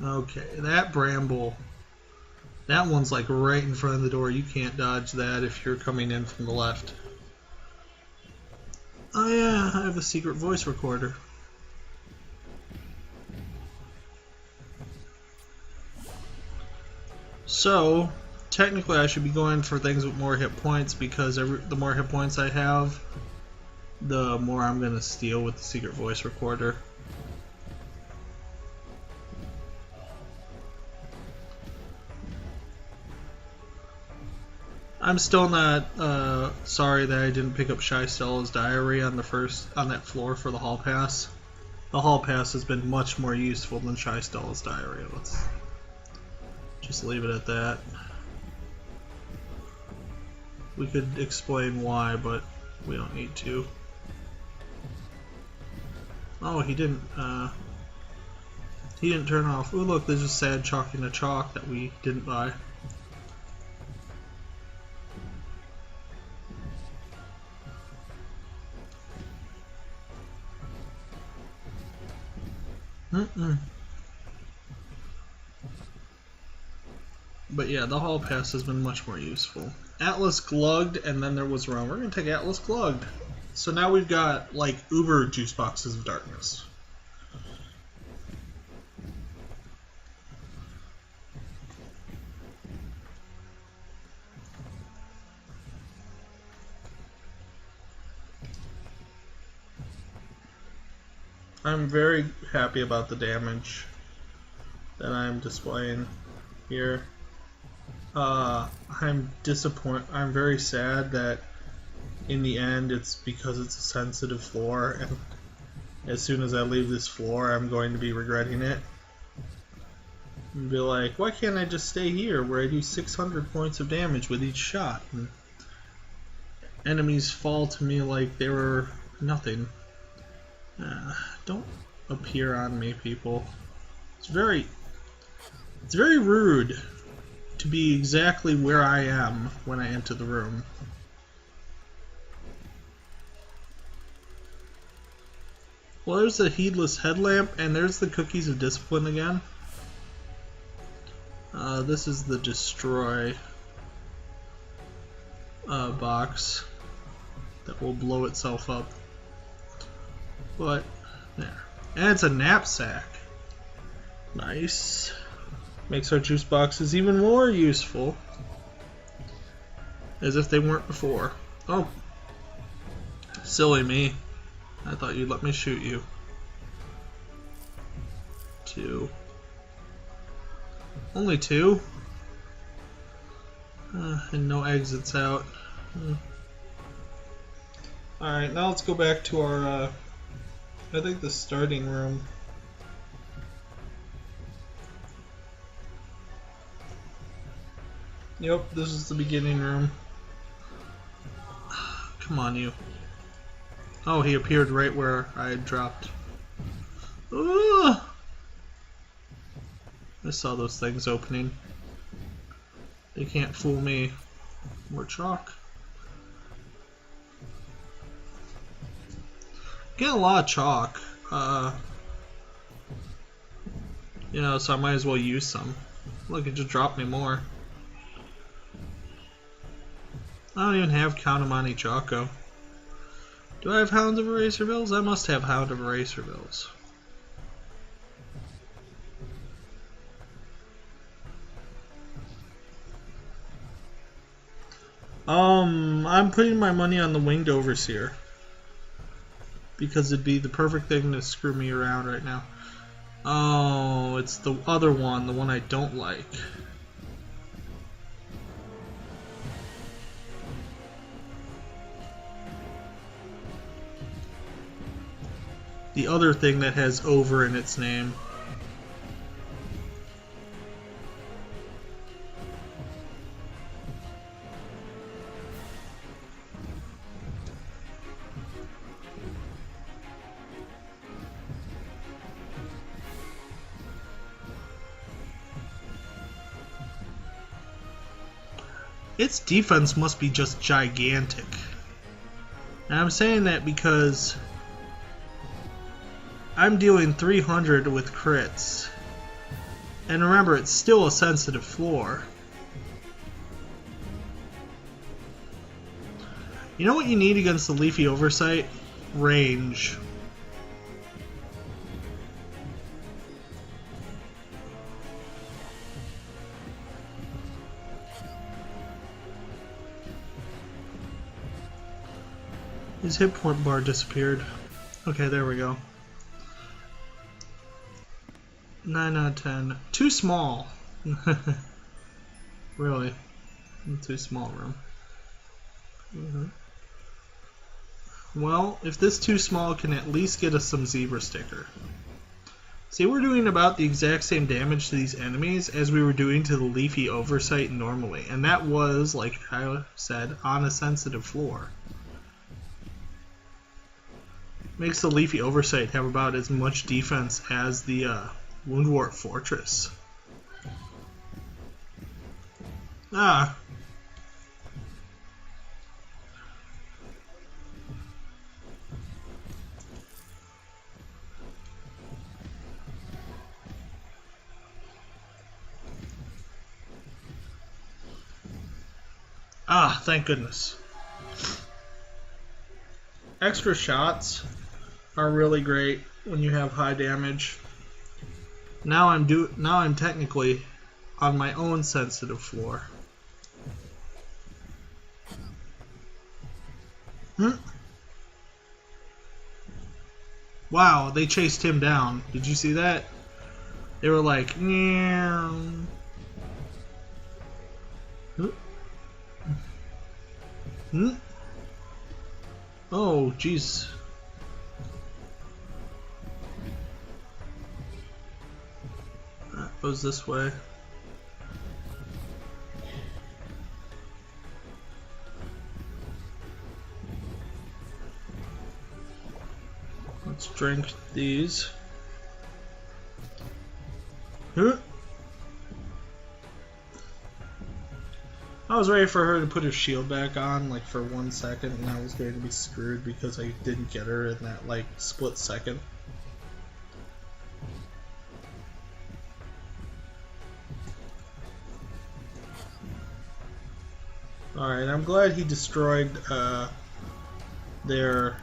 Okay, that bramble... That one's like right in front of the door. You can't dodge that if you're coming in from the left. Oh yeah, I have a secret voice recorder. So, technically I should be going for things with more hit points because the more hit points I have, the more I'm going to steal with the secret voice recorder. I'm still not sorry that I didn't pick up Shy Stella's diary on that floor for the hall pass. The hall pass has been much more useful than Shy Stella's diary. Let's just leave it at that. We could explain why, but we don't need to. Oh, he didn't turn off. Ooh, look, there's a sad chalking a chalk that we didn't buy. But yeah, the hall pass has been much more useful. Atlas Glugged, and then there was Run. We're going to take Atlas Glugged. So now we've got, like, uber juice boxes of darkness. I'm very happy about the damage that I'm displaying here. I'm disappointed. I'm very sad that in the end it's because it's a sensitive floor, and as soon as I leave this floor I'm going to be regretting it and be like, why can't I just stay here where I do 600 points of damage with each shot and enemies fall to me like they were nothing. Don't appear on me, people. It's very rude to be exactly where I am when I enter the room. Well, there's the heedless headlamp, and there's the cookies of discipline again. This is the destroy box that will blow itself up. But there, and it's a knapsack. Nice. Makes our juice boxes even more useful, as if they weren't before. Oh, silly me. I thought you'd let me shoot you. 2. Only 2? And no exits out. Alright, now let's go back to our, I think the starting room. Yep, this is the beginning room. Come on, you. Oh, he appeared right where I had dropped. Ugh! I saw those things opening. They can't fool me. More chalk. Getting a lot of chalk. You know, so I might as well use some. Look, it just dropped me more. I don't even have Count of Monte Choco. Do I have Hound of Eraservilles? I must have Hound of Eraservilles. I'm putting my money on the Winged Overseer, because it'd be the perfect thing to screw me around right now. Oh, it's the other one, the one I don't like. The other thing that has over in its name. Its defense must be just gigantic. And I'm saying that because I'm dealing 300 with crits. And remember, it's still a sensitive floor. You know what you need against the Leafy Oversight? Range. His hit point bar disappeared. Okay, there we go. 9 out of 10. Too small. Really. Too small room. Well, if this too small can at least get us some zebra sticker. See, we're doing about the exact same damage to these enemies as we were doing to the Leafy Oversight normally. And that was, like I said, on a sensitive floor. Makes the Leafy Oversight have about as much defense as the Woundwort Fortress. Ah. Ah, thank goodness. Extra shots are really great when you have high damage. Now I'm technically on my own sensitive floor. Wow, they chased him down. Did you see that? They were like, meow. Oh, jeez. That goes this way. Let's drink these. I was ready for her to put her shield back on, like, for 1 second, and I was going to be screwed because I didn't get her in that, like, split second. Alright, I'm glad he destroyed, their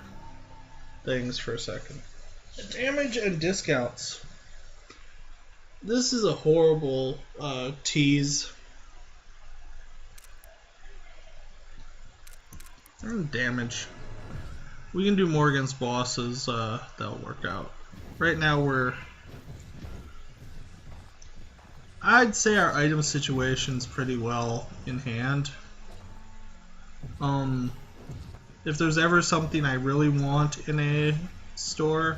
things for a second. Damage and discounts. This is a horrible, tease. Damage. We can do more against bosses, that'll work out. Right now I'd say our item situation's pretty well in hand. If there's ever something I really want in a store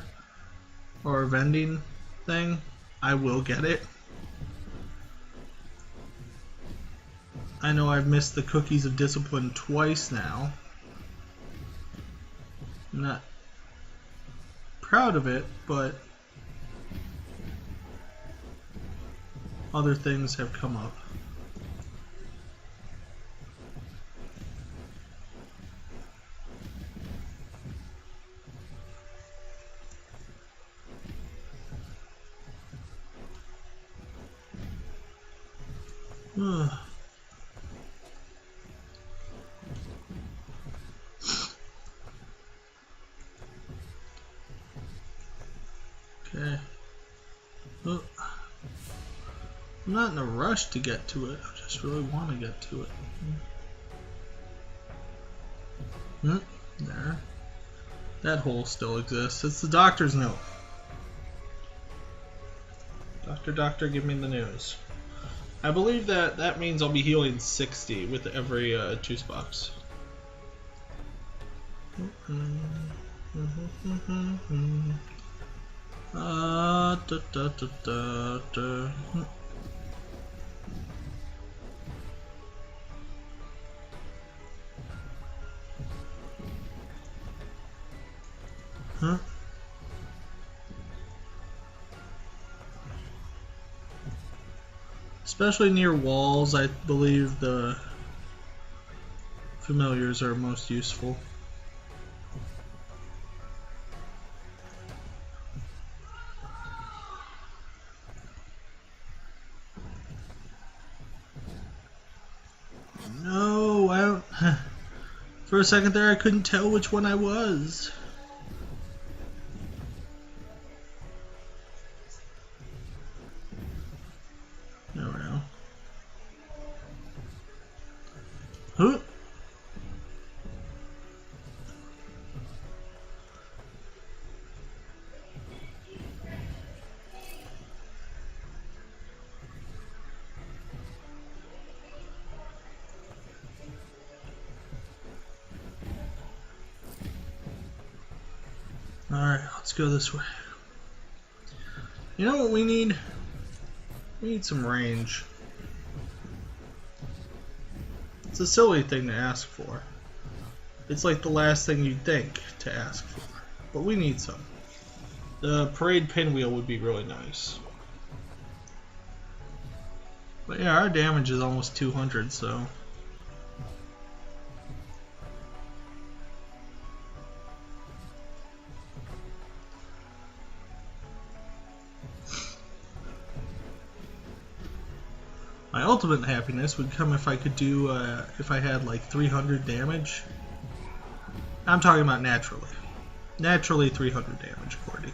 or a vending thing, I will get it. I know I've missed the Cookies of Discipline twice now. I'm not proud of it, but other things have come up. Okay. Well, I'm not in a rush to get to it. I just really want to get to it. There. That hole still exists. It's the doctor's note. Doctor, give me the news. I believe that means I'll be healing 60 with every juice box. Huh? Especially near walls, I believe the familiars are most useful. No, I don't. For a second there, I couldn't tell which one I was. There we go. Huh? Alright, let's go this way. You know what we need? We need some range. It's a silly thing to ask for. It's like the last thing you'd think to ask for. But we need some. The parade pinwheel would be really nice. But yeah, our damage is almost 200, so... My ultimate happiness would come if I could do, if I had like 300 damage. I'm talking about naturally. Naturally 300 damage, Cordy.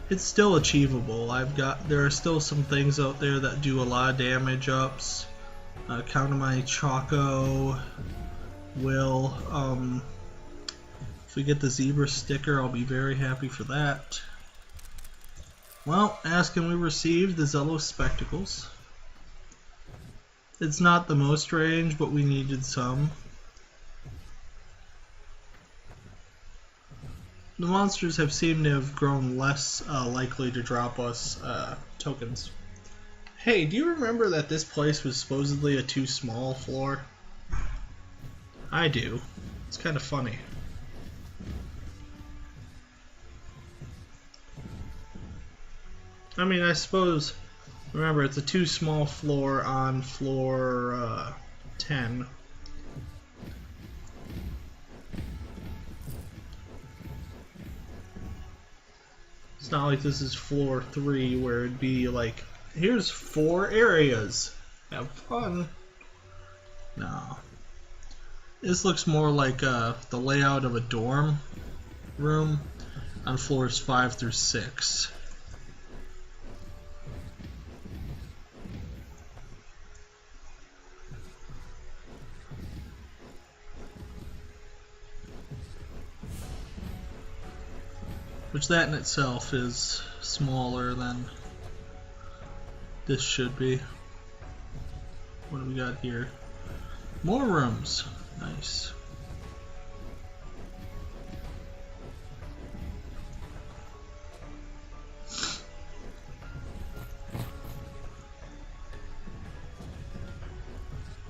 It's still achievable. There are still some things out there that do a lot of damage ups. Count on my Choco will. If we get the zebra sticker, I'll be very happy for that. Well, ask and we received the Zealous Spectacles. It's not the most range, but we needed some. The monsters have seemed to have grown less likely to drop us tokens. Hey, do you remember that this place was supposedly a too small floor? I do. It's kind of funny. I mean, I suppose, remember, it's a too small floor on floor 10. It's not like this is floor 3 where it'd be like, here's 4 areas. Have fun. No. This looks more like the layout of a dorm room on floors 5 through 6. Which that in itself is smaller than this should be. What do we got here? More rooms. Nice.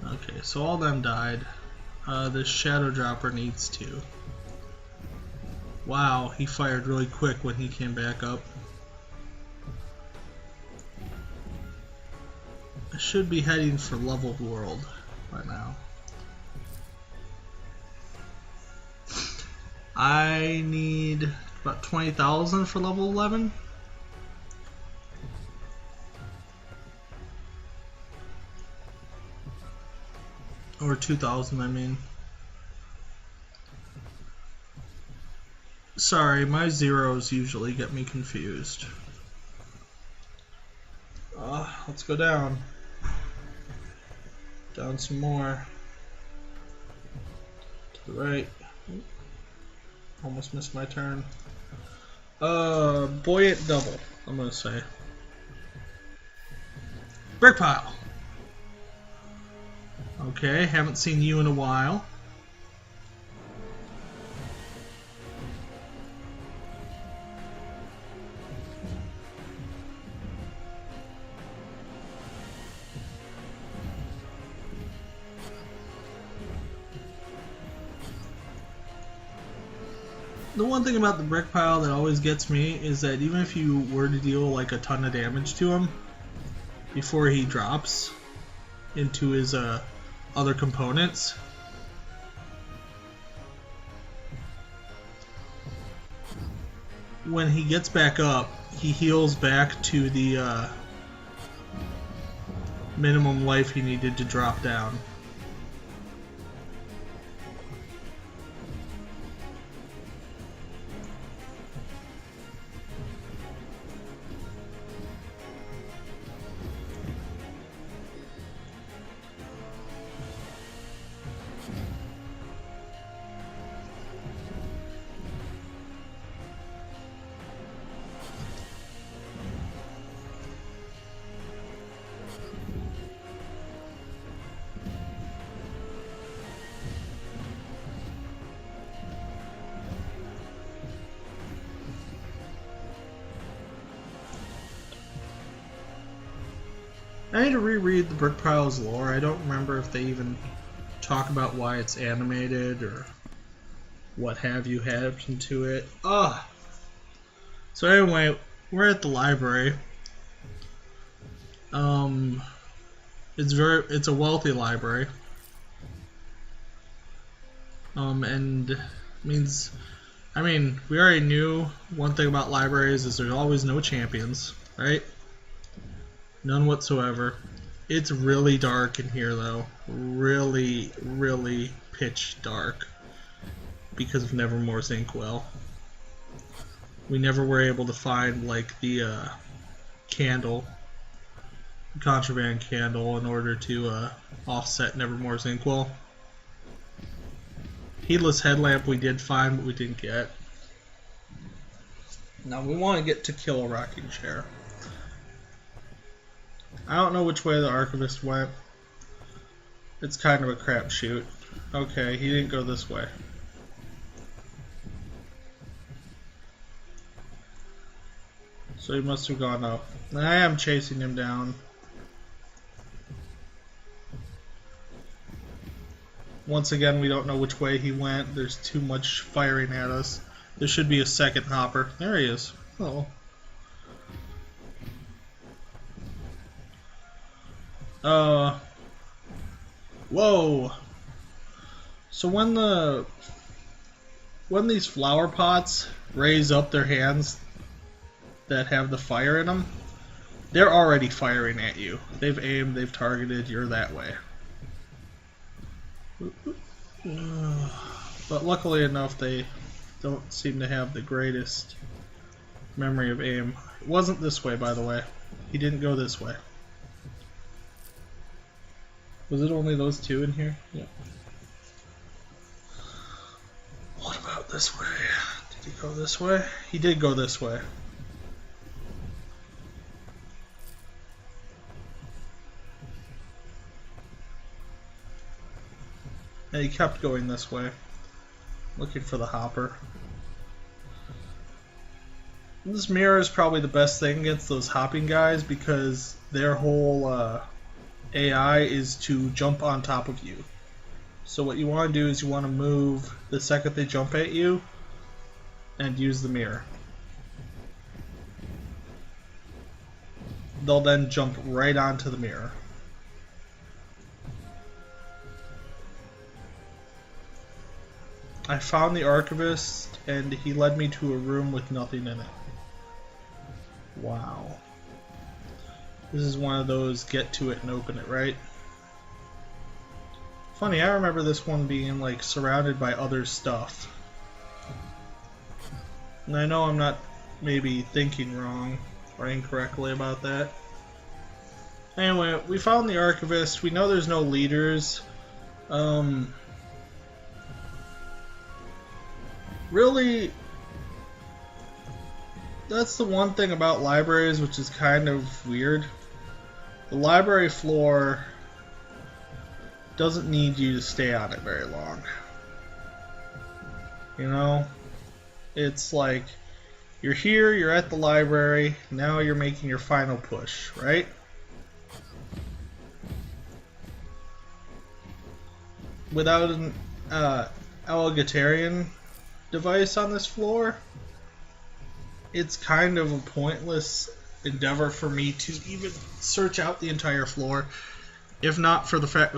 Okay, so all them died. This Shadow Dropper needs to. Wow, he fired really quick when he came back up. I should be heading for Leveled World by now. I need about 20,000 for level 11. Or 2,000, I mean. Sorry, my zeros usually get me confused. Let's go down. Down some more. To the right. Almost missed my turn. Buoyant double, I'm gonna say. Brick pile. Okay, haven't seen you in a while. The one thing about the brick pile that always gets me is that even if you were to deal like a ton of damage to him before he drops into his other components, when he gets back up, he heals back to the minimum life he needed to drop down. I need to reread the Brick Pile's lore. I don't remember if they even talk about why it's animated or what have you happened to it. So anyway, we're at the library. It's a wealthy library. And means, I mean, we already knew one thing about libraries is there's always no champions, right? None whatsoever. It's really dark in here though. Really, really pitch dark. Because of Nevermore's Inkwell. We never were able to find like the candle, contraband candle, in order to offset Nevermore's Inkwell. Heedless headlamp we did find, but we didn't get. Now we want to get to kill a rocking chair. I don't know which way the archivist went. It's kind of a crapshoot. Okay, he didn't go this way. So he must have gone up. I am chasing him down. Once again, we don't know which way he went. There's too much firing at us. There should be a second hopper. There he is. Oh. Whoa. So when these flower pots raise up their hands that have the fire in them, they're already firing at you. They've aimed, they've targeted, you're that way. But luckily enough, they don't seem to have the greatest memory of aim. It wasn't this way, by the way. He didn't go this way. Was it only those two in here? Yeah. What about this way? Did he go this way? He did go this way. And he kept going this way, looking for the hopper. This mirror is probably the best thing against those hopping guys because their whole AI is to jump on top of you. So what you want to do is you want to move the second they jump at you and use the mirror. They'll then jump right onto the mirror. I found the archivist and he led me to a room with nothing in it. Wow. This is one of those get to it and open it, right? Funny, I remember this one being like surrounded by other stuff. And I know I'm not maybe thinking wrong or incorrectly about that. Anyway, we found the archivist. We know there's no leaders. Really, that's the one thing about libraries which is kind of weird. The library floor doesn't need you to stay on it very long. You know? It's like you're here, you're at the library, now you're making your final push, right? Without an egalitarian device on this floor, it's kind of a pointless endeavor for me to even search out the entire floor, if not for the fact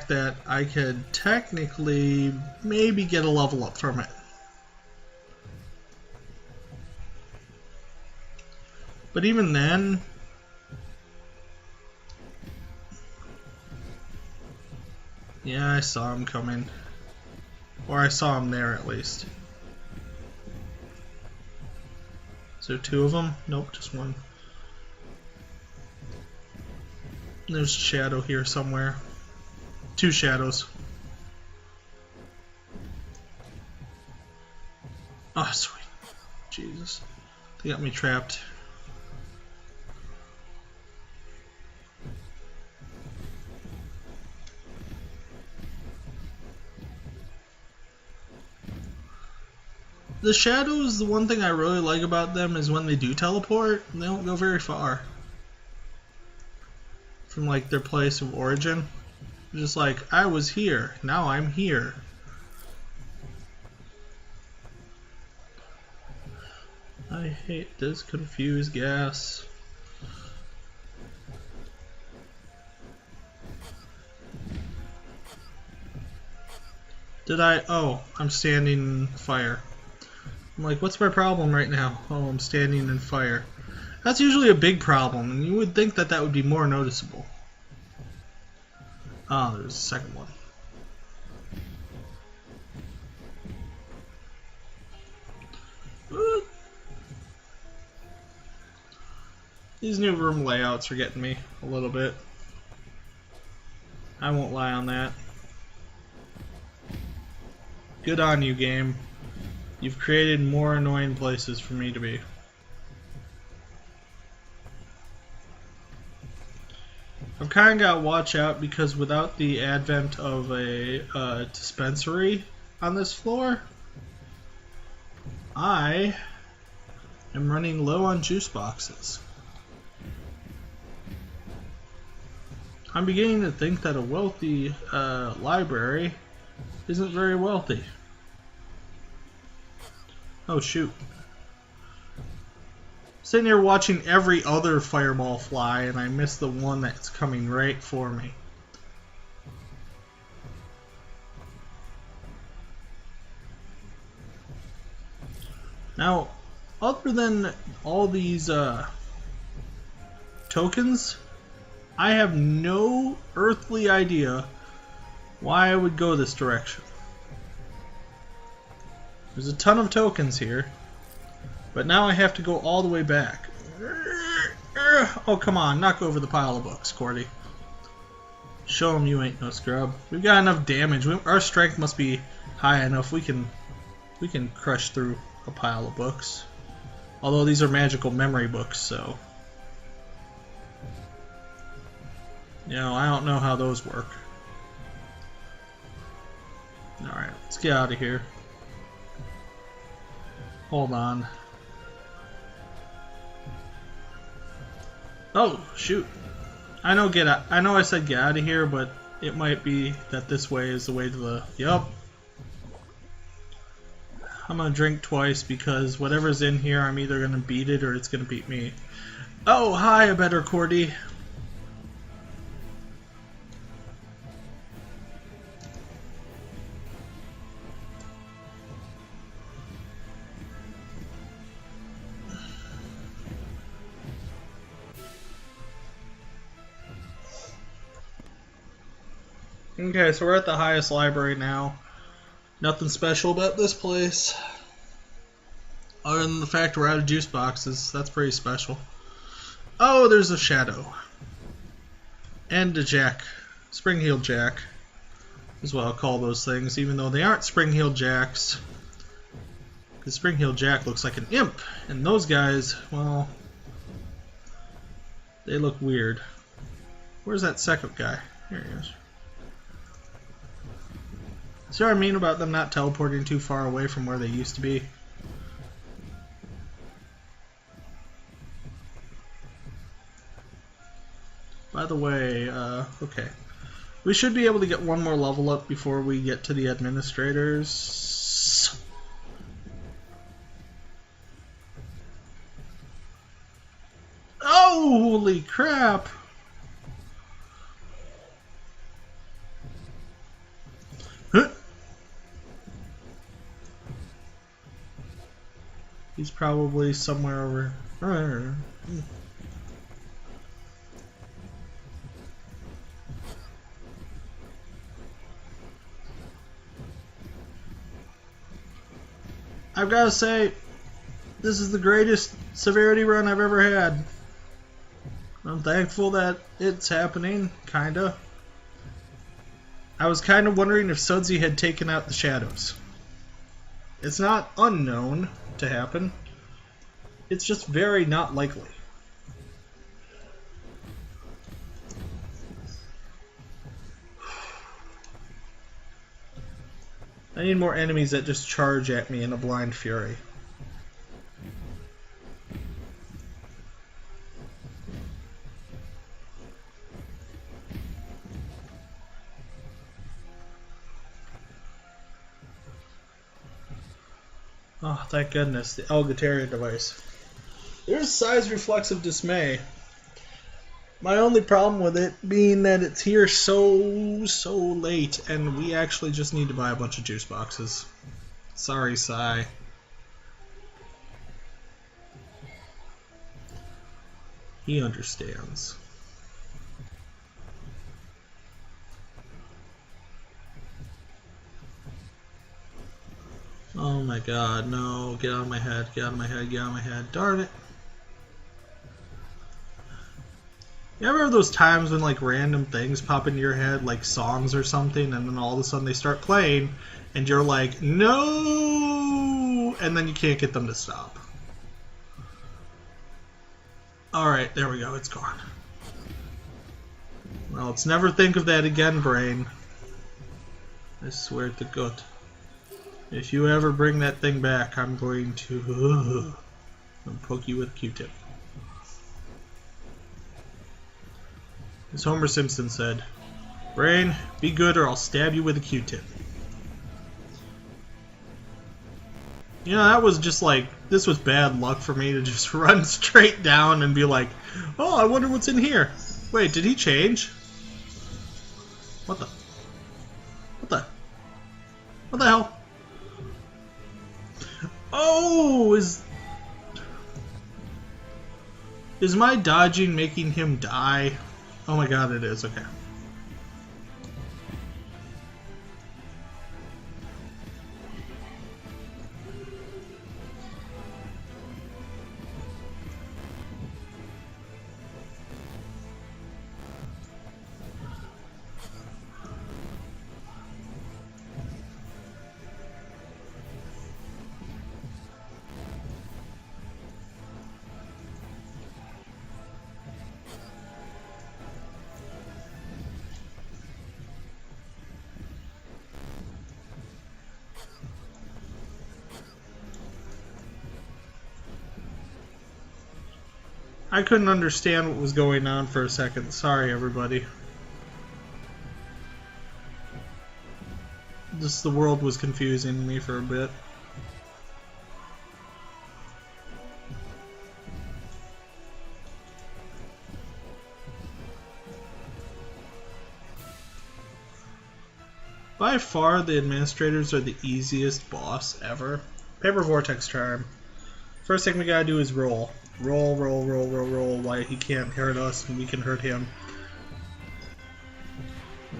that I could technically maybe get a level up from it. But even then, yeah, I saw him coming. Or I saw him there at least. Is there two of them? Nope, just one. There's a shadow here somewhere. Two shadows. Oh, sweet. Jesus. They got me trapped. The shadows, the one thing I really like about them is when they do teleport, they don't go very far from like their place of origin. Just like, I was here, now I'm here. I hate this confused gas. Did I? Oh, I'm standing in fire. I'm like, what's my problem right now? Oh, I'm standing in fire. That's usually a big problem, and you would think that that would be more noticeable. Oh, there's a second one. These new room layouts are getting me a little bit. I won't lie on that. Good on you, game. You've created more annoying places for me to be. I've kind of got to watch out because without the advent of a dispensary on this floor, I am running low on juice boxes. I'm beginning to think that a wealthy library isn't very wealthy. Oh shoot. Sitting here watching every other fireball fly and I missed the one that's coming right for me. Now, other than all these tokens, I have no earthly idea why I would go this direction. There's a ton of tokens here, but now I have to go all the way back. Oh, come on, knock over the pile of books, Cordy. Show him you ain't no scrub. We've got enough damage. Our strength must be high enough. We can crush through a pile of books. Although these are magical memory books, so you know, I don't know how those work. Alright, let's get out of here. Hold on. Oh, shoot. I know I said get out of here, but it might be that this way is the way to the... Yup. I'm gonna drink twice because whatever's in here, I'm either gonna beat it or it's gonna beat me. Oh, hi, a better Cordy. Okay, so we're at the highest library now. Nothing special about this place. Other than the fact we're out of juice boxes. That's pretty special. Oh, there's a shadow. And a jack. Spring-heeled jack is what I'll call those things, even though they aren't spring-heeled jacks. The Spring-Heeled Jack looks like an imp, and those guys, well, they look weird. Where's that second guy? Here he is. See what I mean about them not teleporting too far away from where they used to be? By the way, okay. We should be able to get one more level up before we get to the administrators. Oh, holy crap! Huh. He's probably somewhere over. I've got to say, this is the greatest Severity Run I've ever had. I'm thankful that it's happening, kinda. I was kind of wondering if Sudsy had taken out the shadows. It's not unknown to happen. It's just very not likely. I need more enemies that just charge at me in a blind fury. Oh, thank goodness, the Elgataria device. There's size reflexive dismay. My only problem with it being that it's here so late, and we actually just need to buy a bunch of juice boxes. Sorry, Sai. He understands. Oh my god, no. Get out of my head, get out of my head, get out of my head. Darn it. You ever have those times when like random things pop into your head, like songs or something, and then all of a sudden they start playing, and you're like, no! And then you can't get them to stop. Alright, there we go, it's gone. Well, let's never think of that again, brain. I swear to God. If you ever bring that thing back, I'm going to poke you with a Q-tip. As Homer Simpson said, Brain, be good or I'll stab you with a Q-tip. You know, that was just like, this was bad luck for me to just run straight down and be like, oh, I wonder what's in here. Wait, did he change? What the hell? Oh, is my dodging making him die? Oh my god, it is. Okay. I couldn't understand what was going on for a second. Sorry, everybody. Just the world was confusing me for a bit. By far, the administrators are the easiest boss ever. Paper Vortex charm. First thing we gotta do is roll. Roll, roll, roll, roll, roll. Why he can't hurt us and we can hurt him.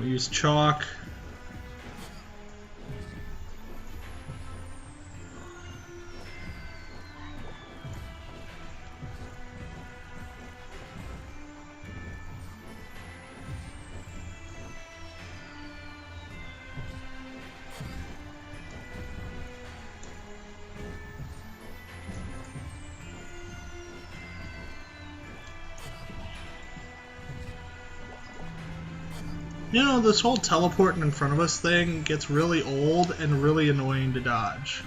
We use chalk. You know, this whole teleporting in front of us thing gets really old and really annoying to dodge.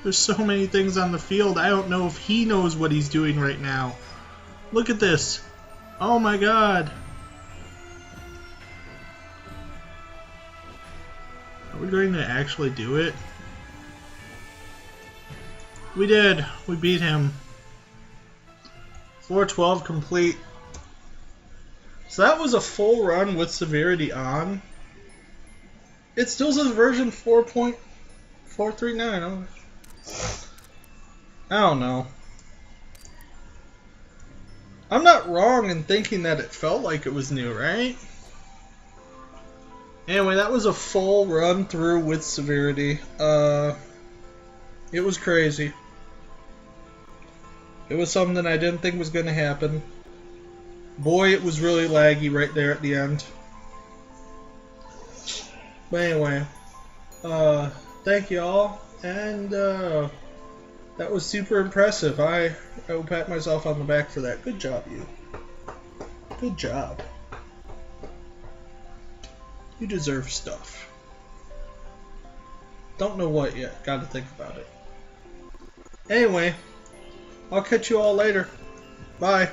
There's so many things on the field, I don't know if he knows what he's doing right now. Look at this. Oh my god. Are we going to actually do it? We did. We beat him. Floor 12 complete. So that was a full run with Severity on. It still says version 4.439. I don't know. I'm not wrong in thinking that it felt like it was new, right? Anyway, that was a full run through with Severity. It was crazy. It was something I didn't think was going to happen. Boy, it was really laggy right there at the end. But anyway, thank you all, and that was super impressive. I will pat myself on the back for that. Good job, you. Good job. You deserve stuff. Don't know what yet. Gotta think about it. Anyway, I'll catch you all later. Bye.